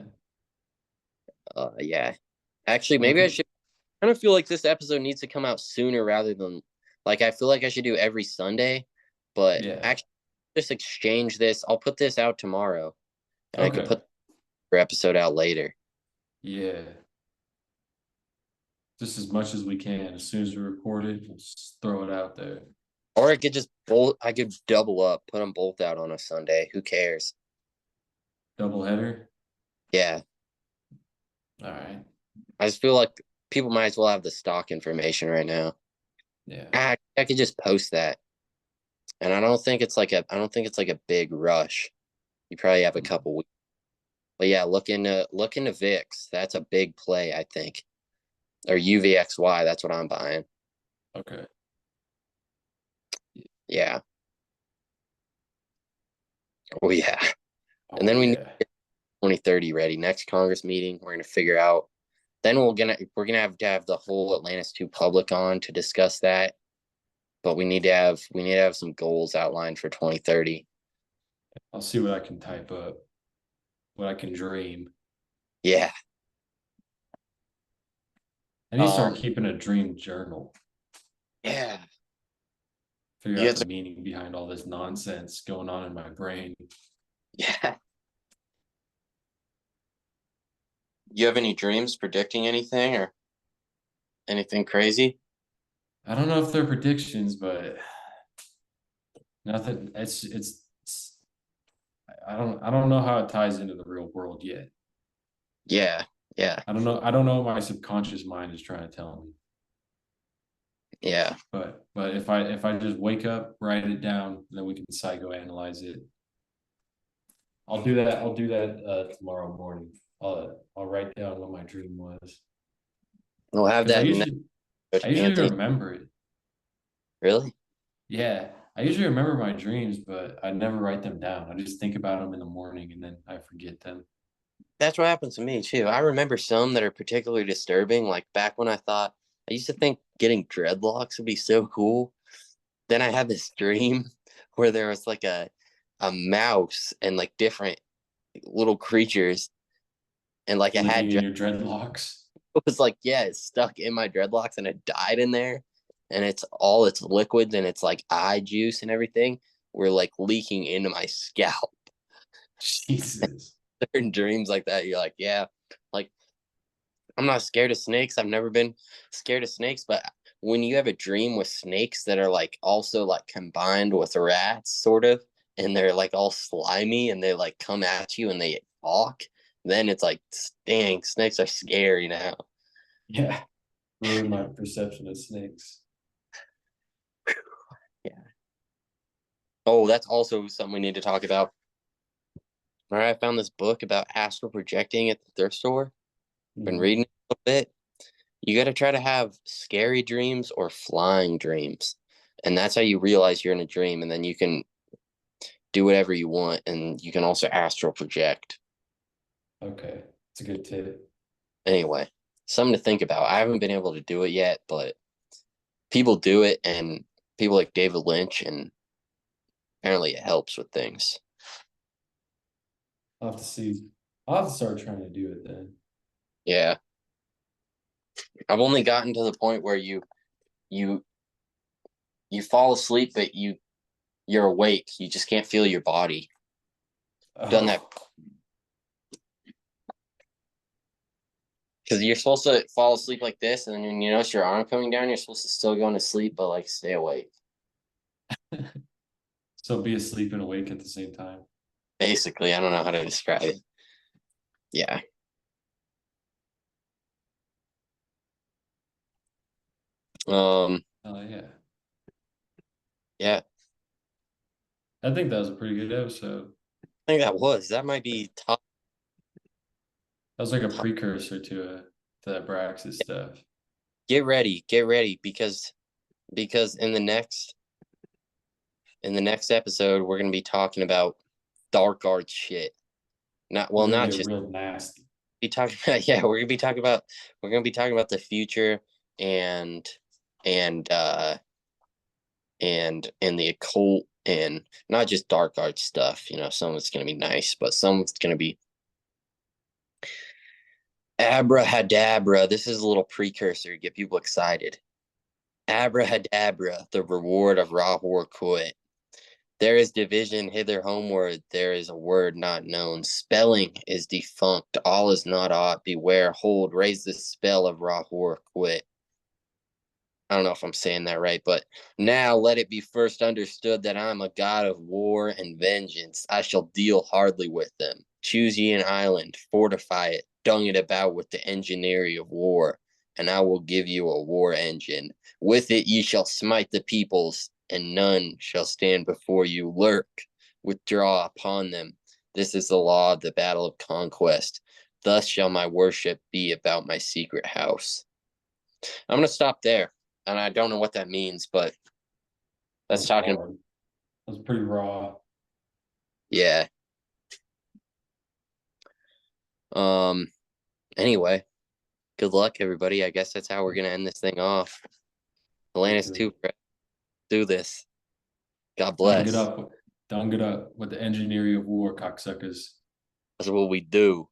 yeah. Actually, maybe I Look, should kind of feel like this episode needs to come out sooner rather than like I feel like I should do every Sunday, but yeah. actually just exchange this. I'll put this out tomorrow and I could Okay. put the episode out later. Yeah. Just as much as we can. As soon as we record it, we'll just throw it out there. Or I could double up, put them both out on a Sunday. Who cares? Double header. Yeah. All right. I just feel like people might as well have the stock information right now. Yeah. I could just post that. And I don't think it's like a big rush. You probably have a couple weeks. But yeah, look into VIX. That's a big play, I think. Or UVXY, that's what I'm buying. Okay. Yeah. Oh yeah. And Oh then we need yeah. 2030 ready. Next Congress meeting, we're gonna figure out. Then we're gonna have to have the whole Atlantis 2 public on to discuss that. But we need to have some goals outlined for 2030. I'll see what I can type up. What I can dream. Yeah. I need to start Um. keeping a dream journal. Yeah. Figure You out have the to, meaning behind all this nonsense going on in my brain. yeah. You have any dreams predicting anything or anything crazy? I don't know if they're predictions, but Nothing. It's I don't know how it ties into the real world yet. Yeah, yeah, I don't know what my subconscious mind is trying to tell me. yeah. But if I just wake up, write it down, then we can psychoanalyze it. I'll do that. I'll do that tomorrow morning. I'll write down what my dream was We'll have because that I next, usually Anthony. remember it. Really? Yeah, I usually remember my dreams, but I never write them down. I just think about them in the morning and then I forget them. That's what happens to me too. I remember some that are particularly disturbing. Like back when I used to think getting dreadlocks would be so cool. Then I had this dream where there was like a mouse and like different little creatures, and like I Living had in your dreadlocks. it was like, yeah, it's stuck in my dreadlocks and it died in there. And it's liquids and it's like eye juice and everything were like leaking into my scalp. Jesus. Certain dreams like that, you're like, yeah, like I'm not scared of snakes. I've never been scared of snakes, but when you have a dream with snakes that are like also like combined with rats, sort of, and they're like all slimy and they like come at you and they talk, then it's like, dang, snakes are scary now. Yeah. Ruined my perception of snakes. Yeah. Oh, that's also something we need to talk about. All right, I found this book about astral projecting at the thrift store. Been Mhm. reading it a little bit. You got to try to have scary dreams or flying dreams. And that's how you realize you're in a dream. And then you can do whatever you want. And you can also astral project. Okay. It's a good tip. Anyway, something to think about. I haven't been able to do it yet, but people do it. And people like David Lynch. And apparently it helps with things. I'll have to see. I'll have to start trying to do it then. Yeah. I've only gotten to the point where you you fall asleep, but you're awake. You just can't feel your body. Done that Oh, because you're supposed to fall asleep like this, and then when you notice your arm coming down, you're supposed to still go into sleep, but like stay awake. so be asleep and awake at the same time. Basically, I don't know how to describe it. Yeah. Um. Oh yeah. Yeah. I think that was a pretty good episode. I think that might be top. That was like a Top. precursor to that Braxis stuff. Get ready, because in the next episode we're gonna be talking about dark arts shit. We're gonna Not get just real nasty. be talking about we're gonna be talking about the future and and uh and the occult and not just dark art stuff. Some of it's gonna be nice, but some of it's gonna be abrahadabra. This is a little precursor to get people excited. Abrahadabra, the reward of Rahor Kut. There is division hither homeward, there is a word not known. Spelling is defunct, all is not aught. Beware, hold, raise the spell of Rahor Kut. I don't know if I'm saying that right, but now let it be first understood that I am a god of war and vengeance. I shall deal hardly with them. Choose ye an island, fortify it, dung it about with the engineering of war, and I will give you a war engine. With it ye shall smite the peoples, and none shall stand before you. Lurk, withdraw upon them. This is the law of the battle of conquest. Thus shall my worship be about my secret house. I'm going to stop there. And I don't know what that means, but That that's was talking. hard. That was pretty raw. Yeah. Um. Anyway, good luck, everybody. I guess that's how we're gonna end this thing off. Atlantis Hopefully. 2, do this. God Done get bless. up. Done get up with the engineering of war, cocksuckers. That's what we do.